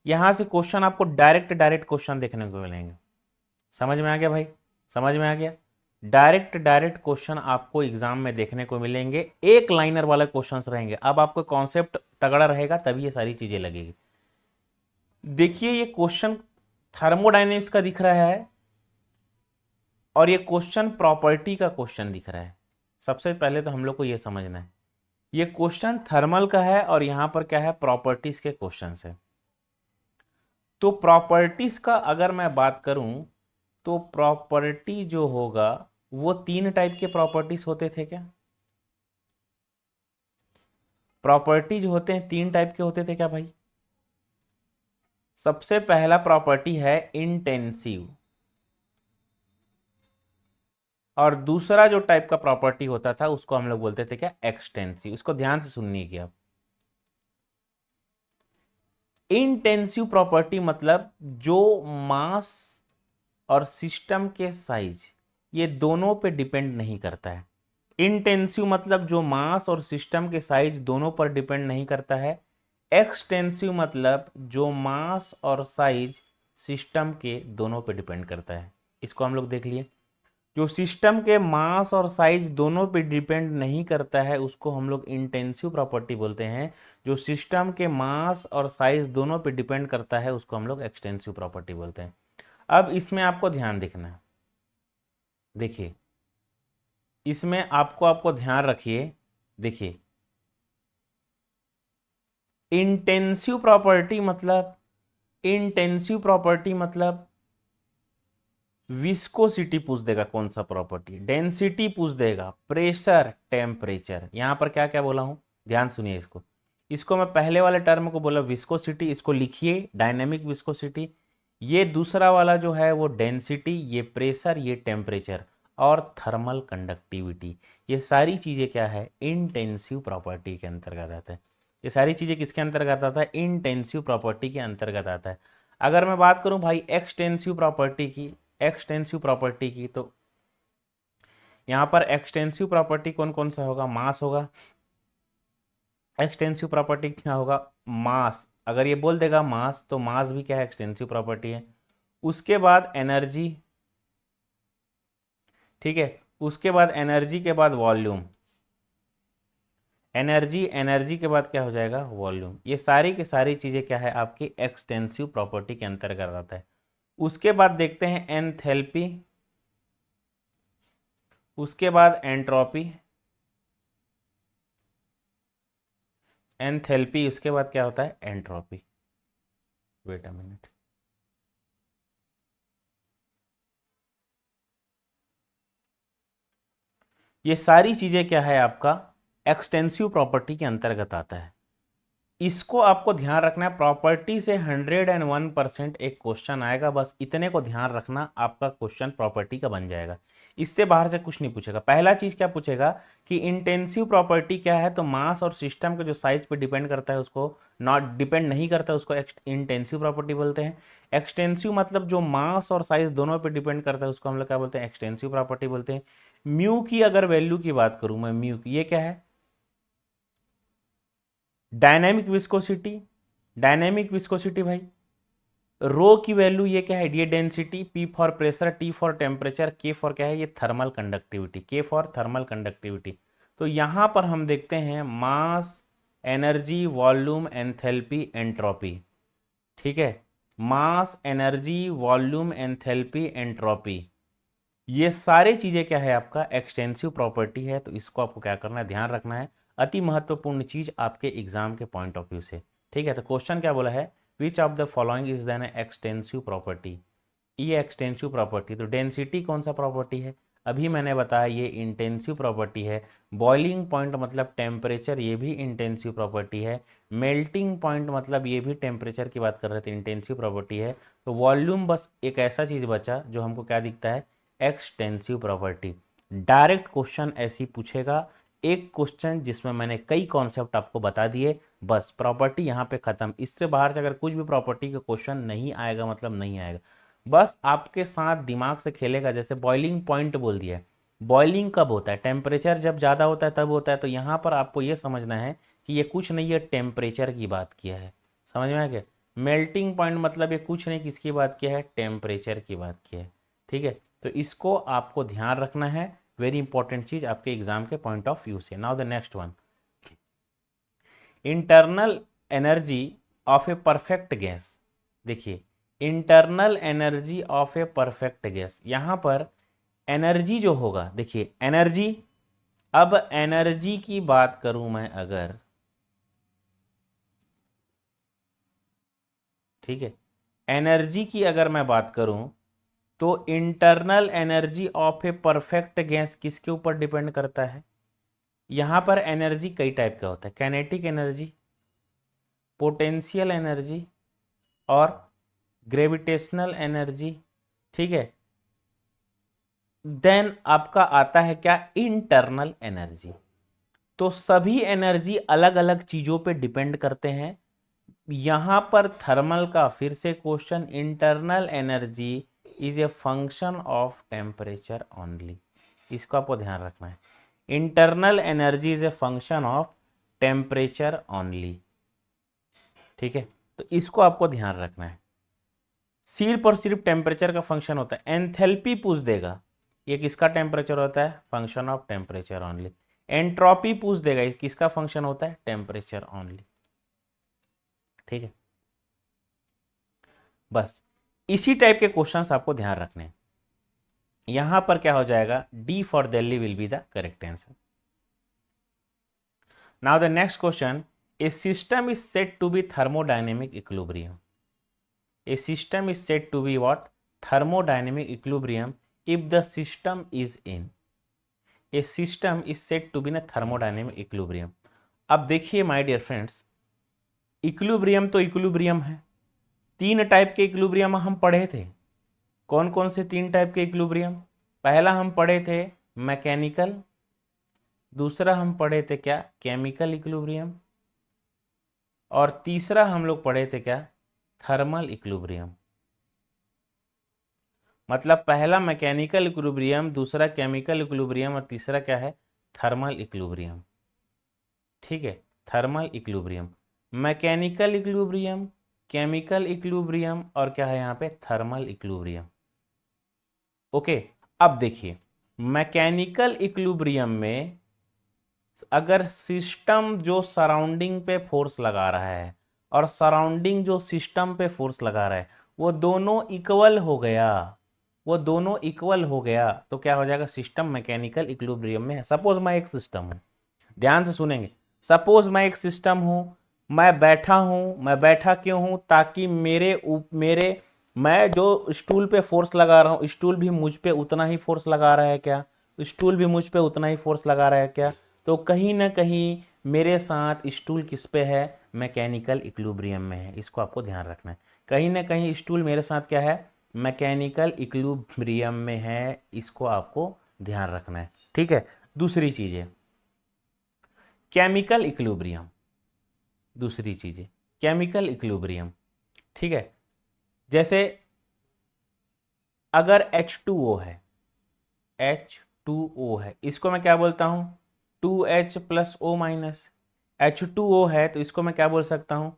यहां से क्वेश्चन आपको डायरेक्ट क्वेश्चन देखने को मिलेंगे। समझ में आ गया भाई? समझ में आ गया? डायरेक्ट क्वेश्चन आपको एग्जाम में देखने को मिलेंगे, एक लाइनर वाले क्वेश्चंस रहेंगे। अब आपको कॉन्सेप्ट तगड़ा रहेगा तभी ये सारी चीजें लगेगी। देखिए ये क्वेश्चन थर्मोडायनेमिक्स का दिख रहा है और ये क्वेश्चन प्रॉपर्टी का क्वेश्चन दिख रहा है। सबसे पहले तो हम लोग को ये समझना है, ये क्वेश्चन थर्मल का है और यहां पर क्या है, प्रॉपर्टीज के क्वेश्चन है। तो प्रॉपर्टीज का अगर मैं बात करूं तो प्रॉपर्टी जो होगा वो 3 टाइप के प्रॉपर्टीज होते थे क्या? प्रॉपर्टीज होते हैं 3 टाइप के होते थे क्या भाई? सबसे पहला प्रॉपर्टी है इंटेंसिव, और दूसरा जो टाइप का प्रॉपर्टी होता था उसको हम लोग बोलते थे क्या, एक्सटेंसिव। इसको ध्यान से सुनिए आप। इंटेंसिव प्रॉपर्टी मतलब जो मास और सिस्टम के साइज ये दोनों पे डिपेंड नहीं करता है। इंटेंसिव मतलब जो मास और सिस्टम के साइज दोनों पर डिपेंड नहीं करता है। एक्सटेंसिव मतलब जो मास और साइज सिस्टम के दोनों पे डिपेंड करता है। इसको हम लोग देख लिए। जो सिस्टम के मास और साइज दोनों पे डिपेंड नहीं करता है उसको हम लोग इंटेंसिव प्रॉपर्टी बोलते हैं। जो सिस्टम के मास और साइज दोनों पे डिपेंड करता है उसको हम लोग एक्सटेंसिव प्रॉपर्टी बोलते हैं। अब इसमें आपको ध्यान देखना है। देखिए इसमें आपको ध्यान रखिए। देखिए इंटेंसिव प्रॉपर्टी मतलब विस्कोसिटी पूछ देगा, कौन सा प्रॉपर्टी, डेंसिटी पूछ देगा, प्रेशर, टेम्परेचर। यहां पर क्या क्या बोला हूं, ध्यान सुनिए। इसको मैं पहले वाले टर्म को बोला विस्कोसिटी, इसको लिखिए डायनेमिक विस्कोसिटी। ये दूसरा वाला जो है वो डेंसिटी, ये प्रेशर, ये टेम्परेचर और थर्मल कंडक्टिविटी। ये सारी चीजें क्या है, इंटेंसिव प्रॉपर्टी के अंतर्गत आता है। ये सारी चीजें किसके अंतर्गत आता है, इंटेंसिव प्रॉपर्टी के अंतर्गत आता है। अगर मैं बात करूं भाई एक्सटेंसिव प्रॉपर्टी की तो यहां पर एक्सटेंसिव प्रॉपर्टी कौन कौन सा होगा, मास होगा। एक्सटेंसिव प्रॉपर्टी क्या होगा, मास। अगर ये बोल देगा मास तो मास भी क्या है, एक्सटेंसिव प्रॉपर्टी है। उसके बाद एनर्जी, ठीक है। उसके बाद एनर्जी के बाद वॉल्यूम, एनर्जी के बाद क्या हो जाएगा, वॉल्यूम। ये सारी की सारी चीजें क्या है, आपकी एक्सटेंसिव प्रॉपर्टी के अंतर्गत आता है। उसके बाद देखते हैं एंथैल्पी, उसके बाद एंट्रोपी, एंथैल्पी उसके बाद क्या होता है, एंट्रोपी। वेट अ मिनट, ये सारी चीजें क्या है, आपका एक्सटेंसिव प्रॉपर्टी के अंतर्गत आता है। इसको आपको ध्यान रखना है। प्रॉपर्टी से 101% एक क्वेश्चन आएगा, बस इतने को ध्यान रखना, आपका क्वेश्चन प्रॉपर्टी का बन जाएगा। इससे बाहर से कुछ नहीं पूछेगा। पहला चीज क्या पूछेगा कि इंटेंसिव प्रॉपर्टी क्या है, तो मास और सिस्टम के जो साइज पे डिपेंड करता है उसको नॉट डिपेंड नहीं करता है, उसको इंटेंसिव प्रॉपर्टी बोलते हैं। एक्सटेंसिव मतलब जो मास और साइज दोनों पे डिपेंड करता है उसको हम लोग क्या बोलते हैं, एक्सटेंसिव प्रॉपर्टी बोलते हैं। म्यू की अगर वैल्यू की बात करूं मैं, म्यू की ये क्या है, डायनेमिक विस्कोसिटी। डायनेमिक विस्कोसिटी भाई, रो की वैल्यू ये क्या है, ये density, P for pressure, T for temperature, के फॉर क्या है, ये थर्मल कंडक्टिविटी, के फॉर थर्मल कंडक्टिविटी। तो यहां पर हम देखते हैं मास, एनर्जी, वॉल्यूम, एंथैल्पी, एंट्रोपी। ठीक है, मास, एनर्जी, वॉल्यूम, एंथैल्पी, एंट्रोपी, ये सारे चीजें क्या है, आपका एक्सटेंसिव प्रॉपर्टी है। तो इसको आपको क्या करना है, ध्यान रखना है। अति महत्वपूर्ण चीज आपके एग्जाम के पॉइंट ऑफ व्यू से। ठीक है, तो क्वेश्चन क्या बोला है, which of the following is then extensive property. ये एक्सटेंसिव प्रॉपर्टी, तो डेंसिटी कौन सा प्रॉपर्टी है, अभी मैंने बताया ये इंटेंसिव प्रॉपर्टी है। बॉइलिंग पॉइंट मतलब टेम्परेचर, ये भी इंटेंसिव प्रॉपर्टी है। मेल्टिंग पॉइंट मतलब ये भी टेम्परेचर की बात कर रहे थे, इंटेंसिव प्रॉपर्टी है। तो वॉल्यूम बस एक ऐसा चीज बचा जो हमको क्या दिखता है, एक्सटेंसिव प्रॉपर्टी। डायरेक्ट क्वेश्चन ऐसी पूछेगा, एक क्वेश्चन जिसमें मैंने कई कॉन्सेप्ट आपको बता दिए, बस प्रॉपर्टी यहाँ पे खत्म। इससे बाहर से अगर कुछ भी प्रॉपर्टी का क्वेश्चन नहीं आएगा मतलब नहीं आएगा, बस आपके साथ दिमाग से खेलेगा। जैसे बॉइलिंग पॉइंट बोल दिया, बॉइलिंग कब होता है, टेम्परेचर जब ज़्यादा होता है तब होता है। तो यहाँ पर आपको ये समझना है कि ये कुछ नहीं है, टेम्परेचर की बात किया है। समझ में आ गया, मेल्टिंग पॉइंट मतलब ये कुछ नहीं, किसकी बात किया है, टेम्परेचर की बात की है। ठीक है, तो इसको आपको ध्यान रखना है, वेरी इंपॉर्टेंट चीज आपके एग्जाम के पॉइंट ऑफ व्यू से। Now the next one, internal energy of a perfect gas. देखिए, internal energy of a perfect gas, यहां पर एनर्जी जो होगा, देखिए एनर्जी, अब एनर्जी की बात करूं मैं अगर, ठीक है, एनर्जी की अगर मैं बात करूं तो internal energy of a perfect gas किसके ऊपर डिपेंड करता है। यहां पर एनर्जी कई टाइप का होता है, काइनेटिक एनर्जी, पोटेंशियल एनर्जी और ग्रेविटेशनल एनर्जी। ठीक है, देन आपका आता है क्या, इंटरनल एनर्जी। तो सभी एनर्जी अलग अलग चीजों पे डिपेंड करते हैं। यहां पर थर्मल का फिर से question, internal energy is a function of temperature only, इसको आपको ध्यान रखना है। Internal energy is a function of temperature only. ठीक है, तो इसको आपको ध्यान रखना है, सिर्फ और सिर्फ टेम्परेचर का फंक्शन होता है। एंथैल्पी पूछ देगा, ये किसका टेम्परेचर होता है, function of temperature only. Entropy पूछ देगा, ये किसका फंक्शन होता है, टेम्परेचर ओनली। ठीक है, बस इसी टाइप के क्वेश्चंस आपको ध्यान रखने हैं। यहां पर क्या हो जाएगा, D for Delhi will be the correct answer. Now the next question, a system is said to be thermodynamic equilibrium. A system is said to be what, thermodynamic equilibrium if the system is in, a system is said to be in a thermodynamic equilibrium। अब देखिए my dear friends, equilibrium तो equilibrium है, तीन type के equilibrium हम पढ़े थे। कौन कौन से तीन टाइप के इक्विलिब्रियम, पहला हम पढ़े थे मैकेनिकल, दूसरा हम पढ़े थे क्या, केमिकल इक्विलिब्रियम, और तीसरा हम लोग पढ़े थे क्या, थर्मल इक्विलिब्रियम। मतलब पहला मैकेनिकल इक्विलिब्रियम, दूसरा केमिकल इक्विलिब्रियम और तीसरा क्या है, थर्मल इक्विलिब्रियम। ठीक है, thermal equilibrium, mechanical equilibrium, chemical equilibrium और क्या है यहाँ पे, थर्मल इक्विलिब्रियम। ओके, अब देखिए मैकेनिकल इक्विलिब्रियम में अगर सिस्टम जो सराउंडिंग पे फोर्स लगा रहा है और सराउंडिंग जो सिस्टम पे फोर्स लगा रहा है वो दोनों इक्वल हो गया, वो दोनों इक्वल हो गया, तो क्या हो जाएगा, सिस्टम मैकेनिकल इक्विलिब्रियम में है। सपोज मैं एक सिस्टम हूं, ध्यान से सुनेंगे, सपोज मैं एक सिस्टम हूं, मैं बैठा हूं, मैं बैठा क्यों हूं, ताकि मेरे मैं जो स्टूल पे फोर्स लगा रहा हूं, स्टूल भी मुझ पे उतना ही फोर्स लगा रहा है क्या, स्टूल भी मुझ पे उतना ही फोर्स लगा रहा है क्या, तो कहीं ना कहीं मेरे साथ स्टूल किस पे है, मैकेनिकल इक्विलिब्रियम में है। इसको आपको ध्यान रखना है, कहीं ना कहीं स्टूल मेरे साथ क्या है, मैकेनिकल इक्विलिब्रियम में है, इसको आपको ध्यान रखना है। ठीक है, दूसरी चीज है केमिकल इक्विलिब्रियम, दूसरी चीज है केमिकल इक्विलिब्रियम। ठीक है, जैसे अगर H2O है, H2O है, इसको मैं क्या बोलता हूं, 2H + O-। H2O है तो इसको मैं क्या बोल सकता हूं,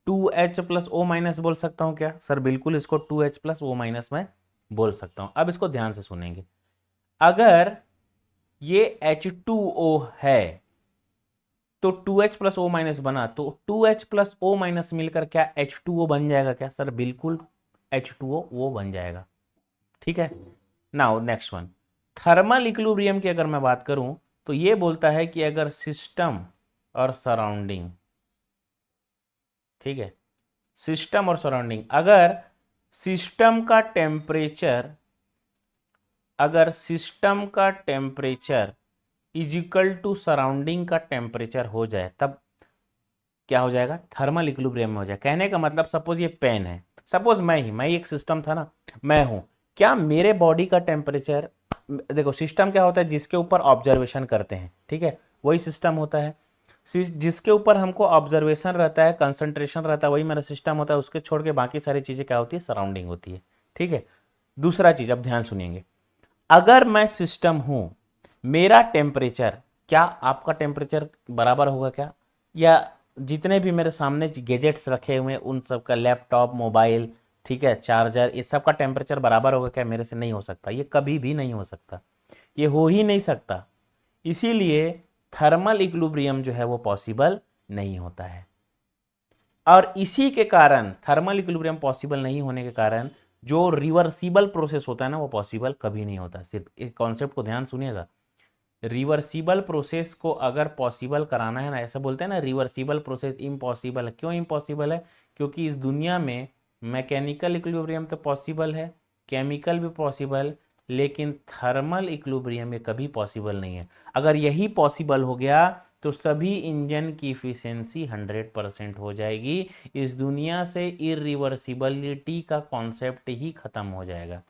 2H + O- बोल सकता हूं क्या सर, बिल्कुल इसको 2H + O- मैं बोल सकता हूं। अब इसको ध्यान से सुनेंगे, अगर ये H2O है तो 2H + O- बना, तो 2H + O- मिलकर क्या H2O बन जाएगा क्या सर, बिल्कुल H2O वो बन जाएगा। ठीक है, now next one, thermal equilibrium की अगर मैं बात करूं तो ये बोलता है कि अगर सिस्टम और सराउंडिंग, ठीक है, सिस्टम और सराउंडिंग, अगर सिस्टम का टेम्परेचर, अगर सिस्टम का temperature is equal to surrounding का टेम्परेचर हो जाए, तब क्या हो जाएगा, थर्मल इक्विलिब्रियम में हो जाए। कहने का मतलब सपोज ये पेन है, सपोज मैं ही एक सिस्टम था ना, मैं हूं, क्या मेरे बॉडी का टेम्परेचर, देखो सिस्टम क्या होता है, जिसके ऊपर ऑब्जर्वेशन करते हैं, ठीक है, वही सिस्टम होता है। जिसके ऊपर हमको ऑब्जर्वेशन रहता है, कंसंट्रेशन रहता है, वही मेरा सिस्टम होता है। उसके छोड़ के बाकी सारी चीजें क्या होती है, सराउंडिंग होती है। ठीक है, दूसरा चीज अब ध्यान सुनिएंगे, अगर मैं सिस्टम हूं, मेरा टेम्परेचर, क्या आपका टेम्परेचर बराबर होगा क्या, या जितने भी मेरे सामने गैजेट्स रखे हुए हैं उन सब का, लैपटॉप, मोबाइल, ठीक है, चार्जर, ये सब का टेम्परेचर बराबर होगा क्या? मेरे से नहीं हो सकता, ये कभी भी नहीं हो सकता, ये हो ही नहीं सकता। इसीलिए थर्मल इक्विलिब्रियम जो है वो पॉसिबल नहीं होता है। और इसी के कारण, थर्मल इक्विलिब्रियम पॉसिबल नहीं होने के कारण जो रिवर्सिबल प्रोसेस होता है ना, वो पॉसिबल कभी नहीं होता। सिर्फ इस कॉन्सेप्ट को ध्यान सुनिएगा, रिवर्सिबल प्रोसेस को अगर पॉसिबल कराना है ना, ऐसा बोलते हैं ना, रिवर्सिबल प्रोसेस इम्पॉसिबल है। क्यों इम्पॉसिबल है? क्योंकि इस दुनिया में मैकेनिकल इक्विलिब्रियम तो पॉसिबल है, केमिकल भी पॉसिबल, लेकिन थर्मल इक्विलिब्रियम ये कभी पॉसिबल नहीं है। अगर यही पॉसिबल हो गया तो सभी इंजन की इफिशियंसी 100% हो जाएगी। इस दुनिया से इरिवर्सिबिलिटी का कॉन्सेप्ट ही खत्म हो जाएगा।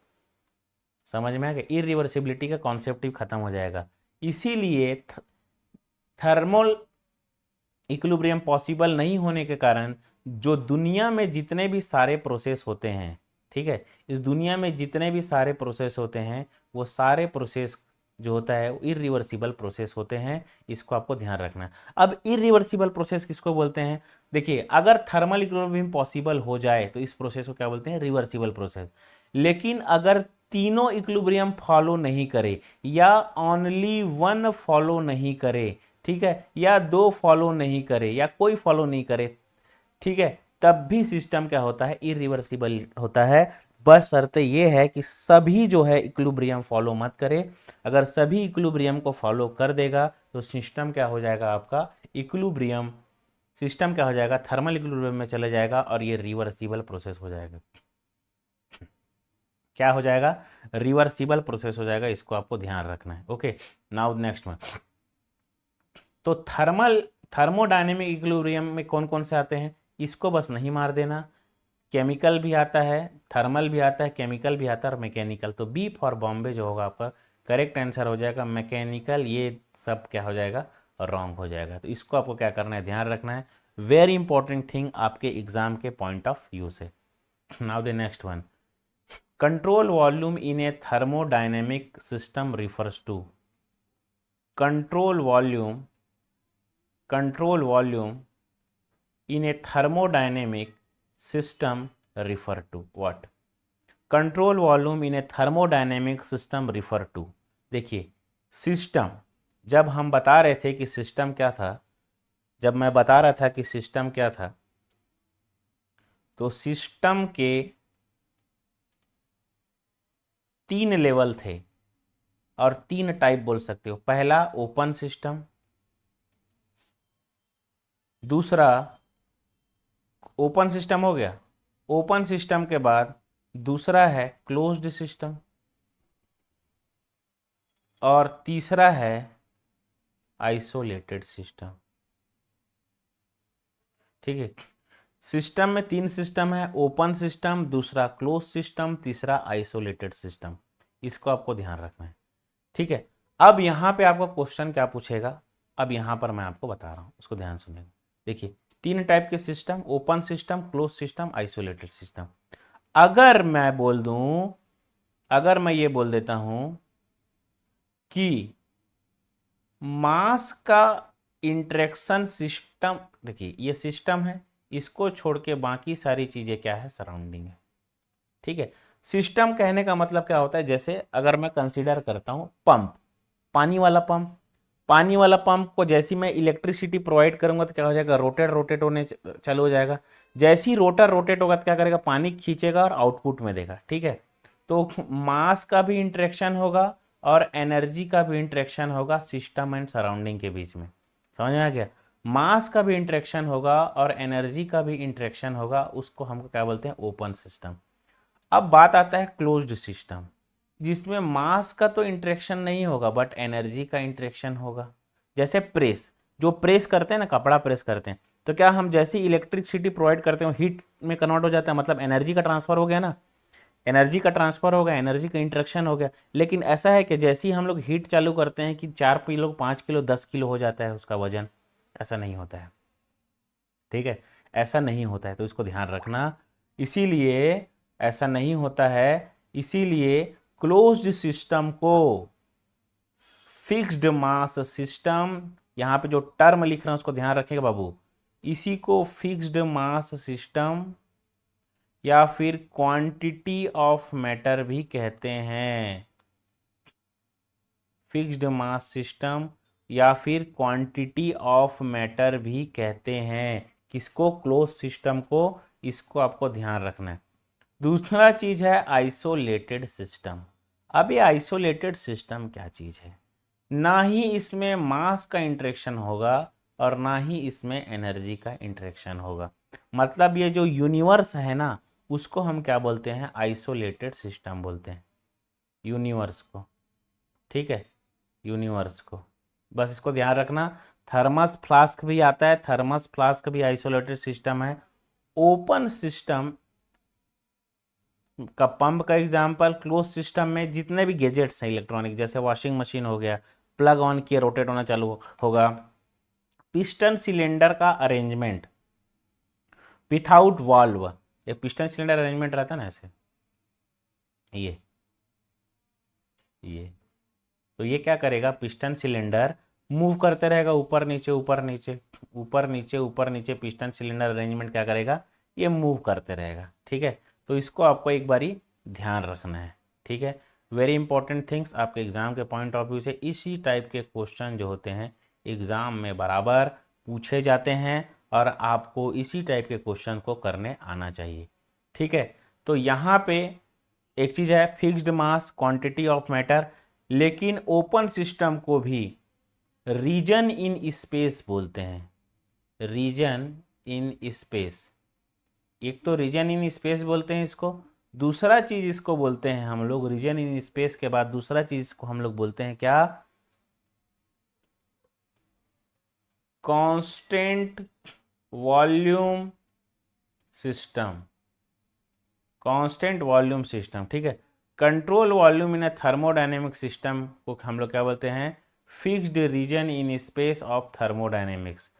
समझ में आ गया? इरिवर्सिबिलिटी का कॉन्सेप्ट ही खत्म हो जाएगा। इसीलिए थर्मल इक्विलिब्रियम पॉसिबल नहीं होने के कारण जो दुनिया में जितने भी सारे प्रोसेस होते हैं, ठीक है, इस दुनिया में जितने भी सारे प्रोसेस होते हैं वो सारे प्रोसेस जो होता है वो इरिवर्सिबल प्रोसेस होते हैं। इसको आपको ध्यान रखना है। अब इरिवर्सिबल प्रोसेस किसको बोलते हैं? देखिए, अगर थर्मल इक्विलिब्रियम पॉसिबल हो जाए तो इस प्रोसेस को क्या बोलते हैं? Reversible process. लेकिन अगर तीनों इक्विलिब्रियम फॉलो नहीं करे या ओनली वन फॉलो नहीं करे, ठीक है, या दो फॉलो नहीं करे या कोई फॉलो नहीं करे, ठीक है, तब भी सिस्टम क्या होता है? इरिवर्सिबल होता है। बस शर्त यह है कि सभी जो है इक्विलिब्रियम फॉलो मत करे। अगर सभी इक्विलिब्रियम को फॉलो कर देगा तो सिस्टम क्या हो जाएगा? आपका इक्विलिब्रियम सिस्टम क्या हो जाएगा? थर्मल इक्विलिब्रियम में चले जाएगा और ये रिवर्सिबल प्रोसेस हो जाएगा। क्या हो जाएगा? रिवर्सिबल प्रोसेस हो जाएगा। इसको आपको ध्यान रखना है। Okay, now next one. तो थर्मोडायनेमिक इक्विलिब्रियम में कौन कौन से आते हैं? इसको बस नहीं मार देना। केमिकल भी आता है, थर्मल भी आता है, केमिकल भी आता है और मैकेनिकल। तो बी फॉर बॉम्बे जो होगा आपका करेक्ट आंसर हो जाएगा। मैकेनिकल ये सब क्या हो जाएगा? रॉन्ग हो जाएगा। तो इसको आपको क्या करना है? ध्यान रखना है। वेरी इंपॉर्टेंट थिंग आपके एग्जाम के पॉइंट ऑफ व्यू से। Now the next one, control volume in a thermodynamic system refers to. Control volume in a thermodynamic system refer to what? Control volume in a thermodynamic system refer to. देखिए, system, जब हम बता रहे थे कि system क्या था, जब मैं बता रहा था कि सिस्टम क्या था, तो सिस्टम के 3 लेवल थे और 3 टाइप बोल सकते हो। पहला ओपन सिस्टम, दूसरा ओपन सिस्टम हो गया। ओपन सिस्टम के बाद दूसरा है क्लोज्ड सिस्टम और तीसरा है आइसोलेटेड सिस्टम। ठीक है, सिस्टम में 3 सिस्टम है, ओपन सिस्टम, दूसरा क्लोज सिस्टम, तीसरा आइसोलेटेड सिस्टम। इसको आपको ध्यान रखना है। ठीक है, अब यहां पे आपको क्वेश्चन क्या पूछेगा, अब यहां पर मैं आपको बता रहा हूं, उसको ध्यान सुनिएगा। देखिए, 3 टाइप के system, open system, close system, isolated system. अगर मैं बोल दूं, अगर मैं ये बोल देता हूं कि मास का इंटरेक्शन सिस्टम, देखिए ये सिस्टम है, इसको छोड़ के बाकी सारी चीजें क्या है? सराउंडिंग है। ठीक है, सिस्टम कहने का मतलब क्या होता है? जैसे अगर मैं कंसीडर करता हूं पंप, पानी वाला पंप, पानी वाला पंप को जैसी मैं इलेक्ट्रिसिटी प्रोवाइड करूंगा तो क्या हो जाएगा? रोटेट होने चालू हो जाएगा। जैसे ही रोटर रोटेट होगा तो क्या करेगा? पानी खींचेगा और आउटपुट में देगा। ठीक है, तो मास का भी इंटरेक्शन होगा और एनर्जी का भी इंटरेक्शन होगा सिस्टम एंड सराउंडिंग के बीच में। समझ में आ गया? मास का भी इंटरेक्शन होगा और एनर्जी का भी इंटरेक्शन होगा, उसको हम क्या बोलते हैं? Open system. अब बात आता है क्लोज्ड सिस्टम, जिसमें मास का तो इंटरेक्शन नहीं होगा बट एनर्जी का इंटरेक्शन होगा। जैसे प्रेस, जो प्रेस करते हैं ना, कपड़ा प्रेस करते हैं, तो क्या हम जैसी इलेक्ट्रिसिटी प्रोवाइड करते हैं हीट में कन्वर्ट हो जाता है, मतलब एनर्जी का ट्रांसफर हो गया ना, एनर्जी का ट्रांसफर हो गया, एनर्जी का इंटरेक्शन हो गया। लेकिन ऐसा है कि जैसे ही हम लोग हीट चालू करते हैं कि 4 किलो, 5 किलो, 10 किलो हो जाता है उसका वजन, ऐसा नहीं होता है। ठीक है, ऐसा नहीं होता है, तो इसको ध्यान रखना। इसीलिए ऐसा नहीं होता है, इसीलिए क्लोज्ड सिस्टम को फिक्स्ड मास सिस्टम, यहां पे जो टर्म लिख रहा हूं उसको ध्यान रखेगा बाबू, इसी को फिक्स्ड मास सिस्टम या फिर क्वांटिटी ऑफ मैटर भी कहते हैं। फिक्स्ड मास सिस्टम या फिर क्वांटिटी ऑफ मैटर भी कहते हैं। किसको? क्लोज सिस्टम को। इसको आपको ध्यान रखना है। दूसरा चीज है आइसोलेटेड सिस्टम। अब ये आइसोलेटेड सिस्टम क्या चीज है? ना ही इसमें मास का इंटरेक्शन होगा और ना ही इसमें एनर्जी का इंटरेक्शन होगा। मतलब ये जो यूनिवर्स है ना, उसको हम क्या बोलते हैं? आइसोलेटेड सिस्टम बोलते हैं, यूनिवर्स को। ठीक है, यूनिवर्स को। बस इसको ध्यान रखना। थर्मस फ्लास्क भी आता है, थर्मस फ्लास्क भी आइसोलेटेड सिस्टम है। ओपन सिस्टम का पंप का एग्जांपल, क्लोज सिस्टम में जितने भी गैजेट्स हैं इलेक्ट्रॉनिक, जैसे वॉशिंग मशीन हो गया, प्लग ऑन किए रोटेट होना चालू होगा। पिस्टन सिलेंडर का अरेंजमेंट विथआउट वाल्व, एक पिस्टन सिलेंडर अरेंजमेंट रहता है ना ऐसे, ये तो ये क्या करेगा? पिस्टन सिलेंडर मूव करते रहेगा, ऊपर नीचे ऊपर नीचे ऊपर नीचे ऊपर नीचे। पिस्टन सिलेंडर अरेंजमेंट क्या करेगा? ये मूव करते रहेगा। ठीक है, तो इसको आपको एक बारी ध्यान रखना है। ठीक है, वेरी इंपॉर्टेंट थिंग्स। आपके एग्जाम के पॉइंट ऑफ व्यू से इसी टाइप के क्वेश्चन जो होते हैं एग्जाम में बराबर पूछे जाते हैं और आपको इसी टाइप के क्वेश्चन को करने आना चाहिए। ठीक है, तो यहाँ पे एक चीज़ है fixed mass quantity of matter, लेकिन ओपन सिस्टम को भी रीजन इन स्पेस बोलते हैं। रीजन इन स्पेस, एक तो रीजन इन स्पेस बोलते हैं इसको, दूसरा चीज इसको बोलते हैं हम लोग रीजन इन स्पेस के बाद दूसरा चीज इसको हम लोग बोलते हैं क्या? Constant volume system. Constant volume system. ठीक है, control volume in a thermodynamic system को हम लोग क्या बोलते हैं? Fixed region in space of thermodynamics.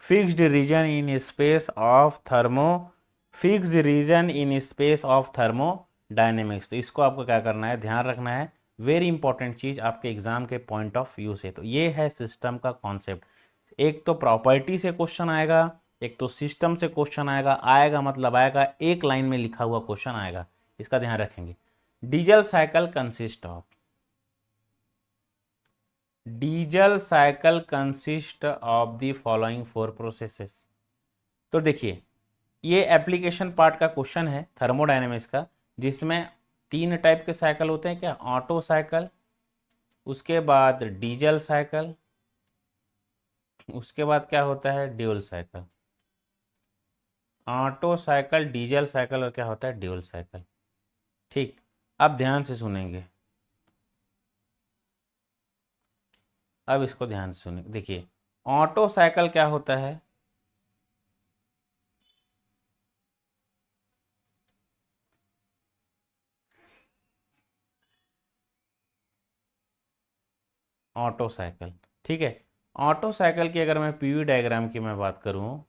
Fixed region in space of fixed region in space of thermodynamics. तो इसको आपको क्या करना है? ध्यान रखना है। वेरी इंपॉर्टेंट चीज आपके एग्जाम के पॉइंट ऑफ व्यू से। तो ये है सिस्टम का कॉन्सेप्ट। एक तो प्रॉपर्टी से क्वेश्चन आएगा, एक तो सिस्टम से क्वेश्चन आएगा। आएगा मतलब आएगा, एक लाइन में लिखा हुआ क्वेश्चन आएगा, इसका ध्यान रखेंगे। Diesel cycle consist of, diesel cycle consist of the following 4 processes. तो देखिए, ये एप्लीकेशन पार्ट का क्वेश्चन है थर्मोडायनेमिक्स का, जिसमें 3 टाइप के साइकिल होते हैं। क्या? ऑटो साइकिल, उसके बाद डीजल साइकिल, उसके बाद क्या होता है? Dual cycle. Auto cycle, diesel cycle और क्या होता है? Dual cycle. ठीक, अब ध्यान से सुनेंगे, अब इसको ध्यान से सुनेंगे। देखिए, ऑटो साइकिल क्या होता है? Auto cycle. ठीक है, ऑटो साइकिल की अगर मैं पीवी डायग्राम की मैं बात करूं,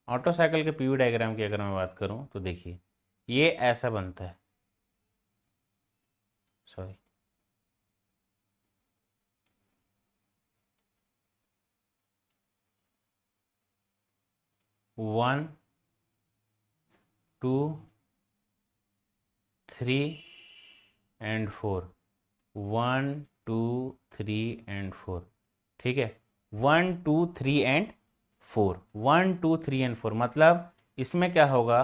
ऑटो साइकिल के पीवी डायग्राम की अगर मैं बात करूं तो देखिए, ये ऐसा बनता है। Sorry, one, two, 3 and 4। 1 2 3 and 4। ठीक है, 1 2 3 एंड 4, 1 2 3 एंड 4। मतलब इसमें क्या होगा?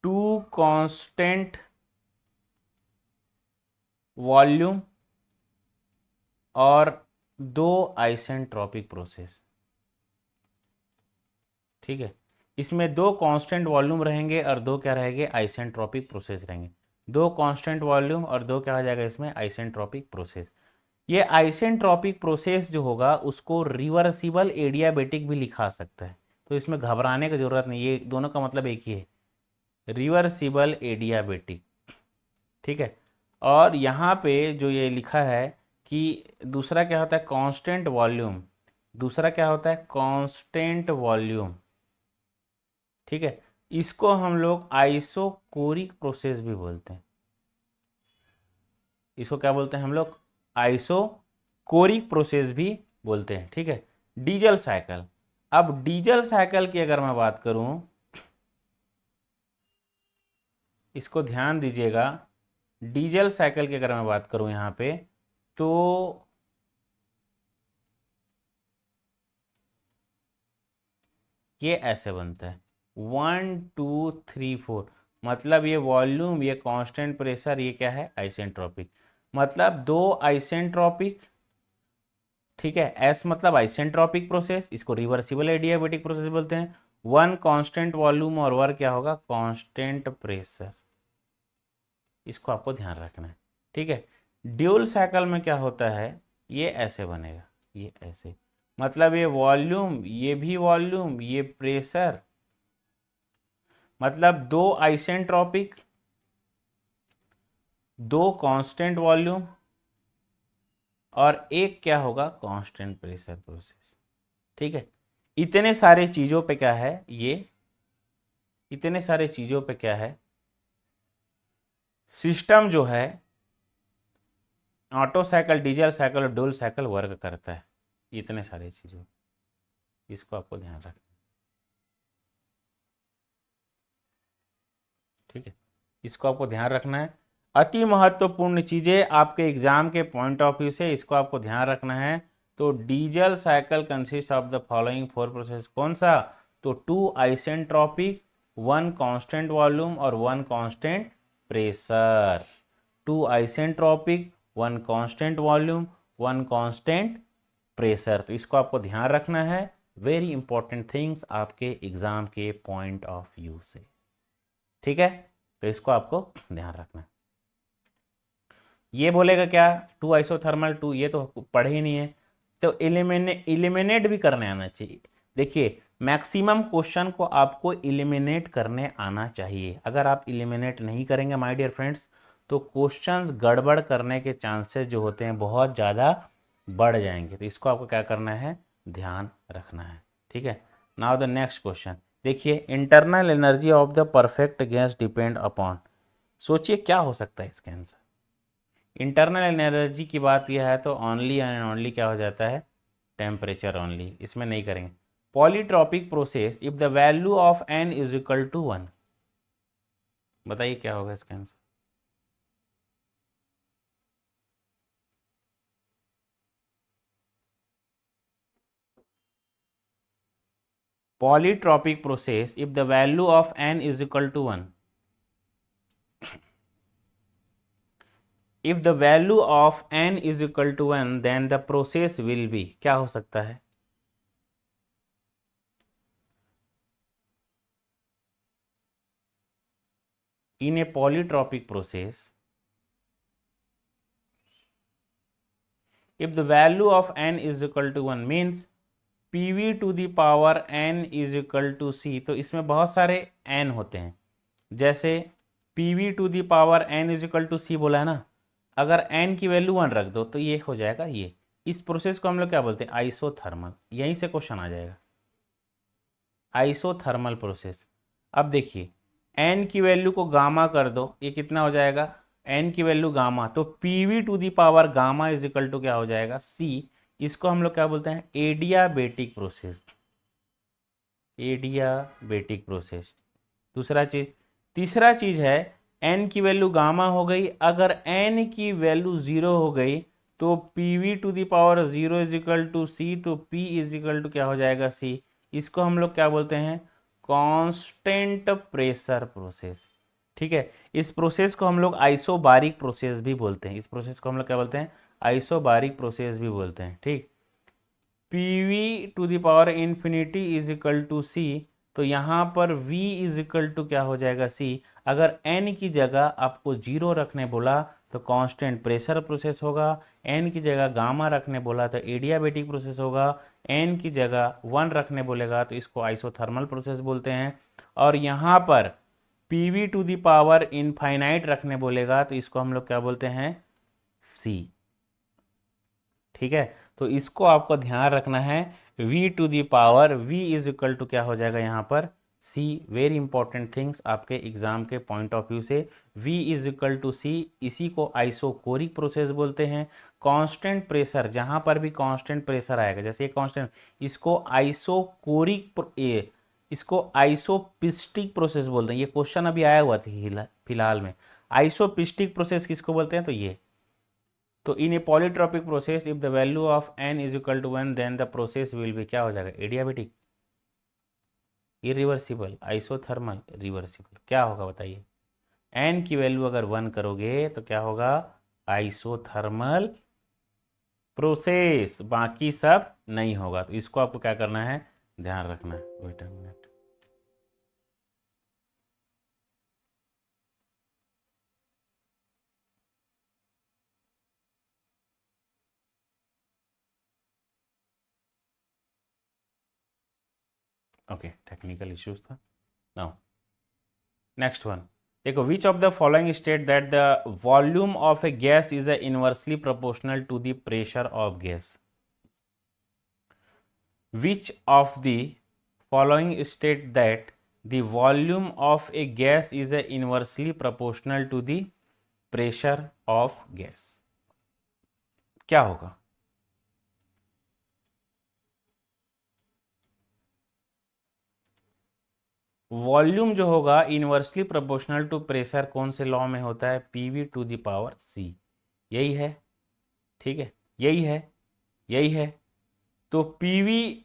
2 कांस्टेंट वॉल्यूम और 2 आइसेंट्रोपिक प्रोसेस। ठीक है, इसमें 2 कांस्टेंट वॉल्यूम रहेंगे और 2 क्या रहेंगे? आइसेंट्रोपिक प्रोसेस रहेंगे। 2 कांस्टेंट वॉल्यूम और 2 क्या हो जाएगा इसमें? Isentropic process. ये आइसेंट्रोपिक प्रोसेस जो होगा उसको रिवर्सिबल एडियाबेटिक भी लिखा सकता है, तो इसमें घबराने की जरूरत नहीं। ये दोनों का मतलब एक ही है, रिवर्सिबल एडियाबेटिक। ठीक है, और यहाँ पे जो ये लिखा है कि दूसरा क्या होता है? Constant volume. दूसरा क्या होता है? Constant volume. ठीक है, इसको हम लोग आइसोकोरिक प्रोसेस भी बोलते हैं। इसको क्या बोलते हैं हम लोग? आइसोकोरिक कोरिक प्रोसेस भी बोलते हैं। ठीक है, डीजल साइकिल। अब डीजल साइकिल की अगर मैं बात करूं, इसको ध्यान दीजिएगा, डीजल साइकिल की अगर मैं बात करूं यहां पे, तो ये ऐसे बनता है 1 2 3 4, मतलब ये वॉल्यूम, ये कांस्टेंट प्रेशर, ये क्या है आइसेंट्रोपिक, मतलब दो आइसेंट्रोपिक। ठीक है, एस मतलब आइसेंट्रोपिक प्रोसेस, इसको रिवर्सिबल एडियाबेटिक प्रोसेस बोलते हैं। वन कांस्टेंट वॉल्यूम और वर क्या होगा कांस्टेंट प्रेशर, इसको आपको ध्यान रखना है। ठीक है, ड्यूल साइकिल में क्या होता है, ये ऐसे बनेगा, ये ऐसे, मतलब ये वॉल्यूम, ये भी वॉल्यूम, ये प्रेशर, मतलब दो आइसेंट्रोपिक, दो कांस्टेंट वॉल्यूम और एक क्या होगा कांस्टेंट प्रेशर प्रोसेस। ठीक है, इतने सारे चीजों पे क्या है ये, इतने सारे चीजों पे क्या है सिस्टम जो है, ऑटो साइकिल, डीजल साइकिल और ड्यूल साइकिल वर्क करता है, इतने सारे चीजों, इसको आपको ध्यान रखना। ठीक है, इसको आपको ध्यान रखना है, अति महत्वपूर्ण चीजें आपके एग्जाम के पॉइंट ऑफ व्यू से, इसको आपको ध्यान रखना है। तो diesel cycle consist of the following four process, कौन सा, तो two isentropic, one constant volume और one constant pressure, two isentropic, one constant volume, one constant pressure. तो इसको आपको ध्यान रखना है, वेरी इंपॉर्टेंट थिंग्स आपके एग्जाम के पॉइंट ऑफ व्यू से। ठीक है, तो इसको आपको ध्यान रखना है। ये बोलेगा क्या, टू आइसोथर्मल टू, ये तो पढ़े ही नहीं है, तो इलिमिनेट भी करने आना चाहिए। देखिए मैक्सिमम क्वेश्चन को आपको इलिमिनेट करने आना चाहिए, अगर आप इलिमिनेट नहीं करेंगे माय डियर फ्रेंड्स, तो क्वेश्चंस गड़बड़ करने के चांसेस जो होते हैं बहुत ज़्यादा बढ़ जाएंगे। तो इसको आपको क्या करना है, ध्यान रखना है। ठीक है, नाउ द नेक्स्ट क्वेश्चन देखिए, internal energy of the perfect gas depend upon, सोचिए क्या हो सकता है इसका आंसर। इंटरनल एनर्जी की बात यह है तो ओनली एंड ओनली क्या हो जाता है, टेम्परेचर ओनली, इसमें नहीं करेंगे। Polytropic process if the value of N is equal to 1, बताइए क्या होगा इसका answer. Polytropic process if the value of N is equal to 1, if the value of n is equal to 1 then the process will be, क्या हो सकता है, in a polytropic process if the value of n is equal to 1 means pv to the power n is equal to c, तो इसमें बहुत सारे n होते हैं, जैसे pv to the power n is equal to c बोला है ना, अगर n की वैल्यू 1 रख दो तो ये हो जाएगा ये, इस प्रोसेस को हम लोग क्या बोलते हैं आइसोथर्मल, यहीं से क्वेश्चन आ जाएगा आइसोथर्मल प्रोसेस। अब देखिए n की वैल्यू को गामा कर दो, ये कितना हो जाएगा n की वैल्यू गामा, तो pv to the power gamma is equal to क्या हो जाएगा c, इसको हम लोग क्या बोलते हैं एडियाबेटिक प्रोसेस, एडियाबेटिक प्रोसेस। दूसरा चीज, तीसरा चीज है n की वैल्यू गामा हो गई, अगर n की वैल्यू 0 हो गई तो pv to the power 0 is equal to c, तो p इज इक्वल टू क्या हो जाएगा c, इसको हम लोग क्या बोलते हैं कांस्टेंट प्रेशर प्रोसेस। ठीक है, इस प्रोसेस को हम लोग आइसोबारिक प्रोसेस भी बोलते हैं, इस प्रोसेस को हम लोग क्या बोलते हैं आइसोबारिक प्रोसेस भी बोलते हैं। ठीक, pv to the power infinity is equal to c, तो यहाँ पर v इज इक्वल टू क्या हो जाएगा c, अगर n की जगह आपको 0 रखने बोला तो कांस्टेंट प्रेशर प्रोसेस होगा, n की जगह गामा रखने बोला तो एडियाबेटिक प्रोसेस होगा, n की जगह 1 रखने बोलेगा तो इसको आइसोथर्मल प्रोसेस बोलते हैं, और यहाँ पर pv to the power infinite रखने बोलेगा तो इसको हम लोग क्या बोलते हैं c। ठीक है, तो इसको आपको ध्यान रखना है, v to the power v is equal to क्या हो जाएगा यहाँ पर c, वेरी इंपॉर्टेंट थिंग्स आपके एग्जाम के पॉइंट ऑफ व्यू से, v is equal to c, इसी को आइसोकोरिक प्रोसेस बोलते हैं। कांस्टेंट प्रेशर, जहां पर भी कांस्टेंट प्रेशर आएगा, जैसे ये कांस्टेंट, इसको आइसोपिस्टिक प्रोसेस बोलते हैं। ये क्वेश्चन अभी आया हुआ था फिलहाल में। आइसोपिस्टिक प्रोसेस किसको बोलते हैं, तो ये, तो in a polytropic process if the value of n is equal to 1 then the process will be, क्या हो जाएगा, एडियाबेटिक, इरिवर्सिबल, आइसोथर्मल, रिवर्सिबल। क्या होगा बताइए, n की वैल्यू अगर 1 करोगे तो क्या होगा, आइसोथर्मल प्रोसेस, बाकी सब नहीं होगा। तो इसको आपको क्या करना है, ध्यान रखना है। Wait a minute, okay, technical issues था। नाउ नेक्स्ट वन देखो, which of the following state that the volume of a gas is inversely proportional to the pressure of gas. Which of the following state that the volume of a gas is inversely proportional to the pressure of gas? क्या होगा, volume जो होगा inversely proportional to pressure, कौन से law में होता है, PV to the power सी, यही है, ठीक है, यही है, यही है। तो पीवी,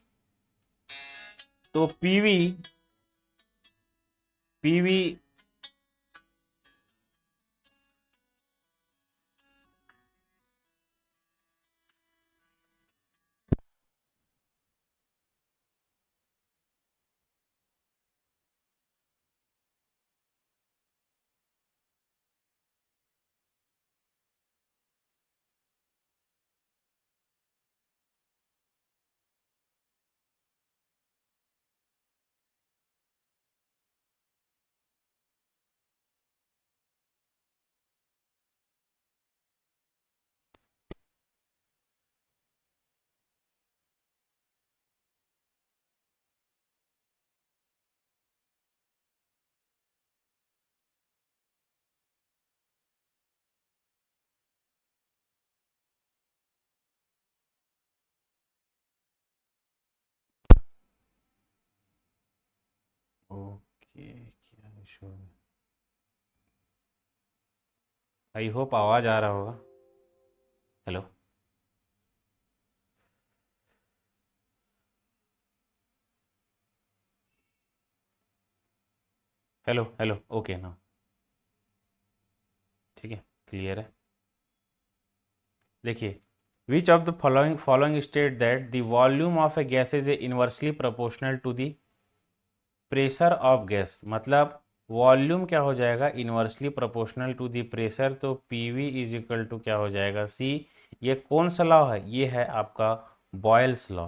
तो पीवी पीवी ओके, क्या इशू है, आई होप आवाज आ रहा होगा। हेलो, हेलो, हेलो, ओके ना, ठीक है, क्लियर है। देखिए, which of the following state that the volume of a gas is inversely proportional to the pressure of gas, मतलब वॉल्यूम क्या हो जाएगा, inversely proportional to the pressure, तो पीवी इज इक्वल टू क्या हो जाएगा, सी। ये कौन सा लॉ है, ये है आपका बॉयल्स लॉ।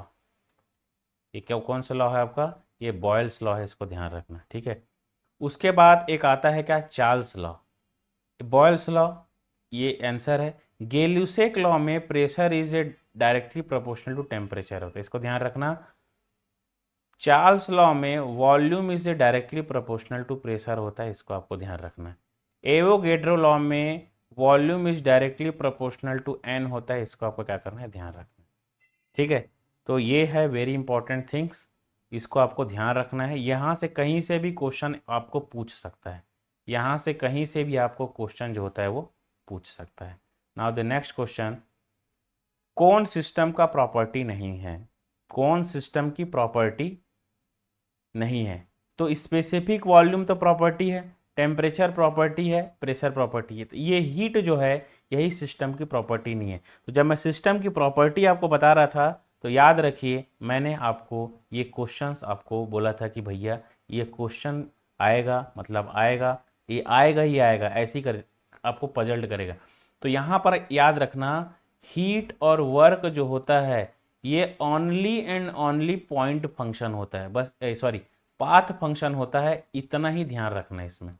ये क्या, कौन सा लॉ है आपका, ये बॉयल्स लॉ है, इसको ध्यान रखना, ठीक है। उसके बाद एक आता है क्या, चार्ल्स लॉ, बॉयल्स लॉ, ये आंसर है। गेल्यूसेक लॉ में pressure is a directly proportional to temperature होता है, इसको ध्यान रखना। चार्ल्स लॉ में volume is a directly proportional to pressure होता है, इसको आपको ध्यान रखना है। एवोगेड्रो लॉ में volume is directly proportional to n होता है, इसको आपको क्या करना है, ध्यान रखना है, ठीक है। तो ये है वेरी इंपॉर्टेंट थिंग्स, इसको आपको ध्यान रखना है। यहाँ से कहीं से भी क्वेश्चन आपको पूछ सकता है, यहाँ से कहीं से भी आपको क्वेश्चन जो होता है वो पूछ सकता है। नाउ द नेक्स्ट क्वेश्चन, कौन सिस्टम का प्रॉपर्टी नहीं है, कौन सिस्टम की प्रॉपर्टी नहीं है, तो स्पेसिफिक वॉल्यूम तो प्रॉपर्टी है, टेम्परेचर प्रॉपर्टी है, प्रेशर प्रॉपर्टी है, तो ये हीट जो है यही सिस्टम की प्रॉपर्टी नहीं है। तो जब मैं सिस्टम की प्रॉपर्टी आपको बता रहा था, तो याद रखिए मैंने आपको ये क्वेश्चंस आपको बोला था कि भैया ये क्वेश्चन आएगा, मतलब आएगा, ये आएगा ही आएगा, ऐसे ही कर आपको पजल्ड करेगा। तो यहाँ पर याद रखना, हीट और वर्क जो होता है ये only and only point function होता है, बस सॉरी पाथ फंक्शन होता है, इतना ही ध्यान रखना है इसमें।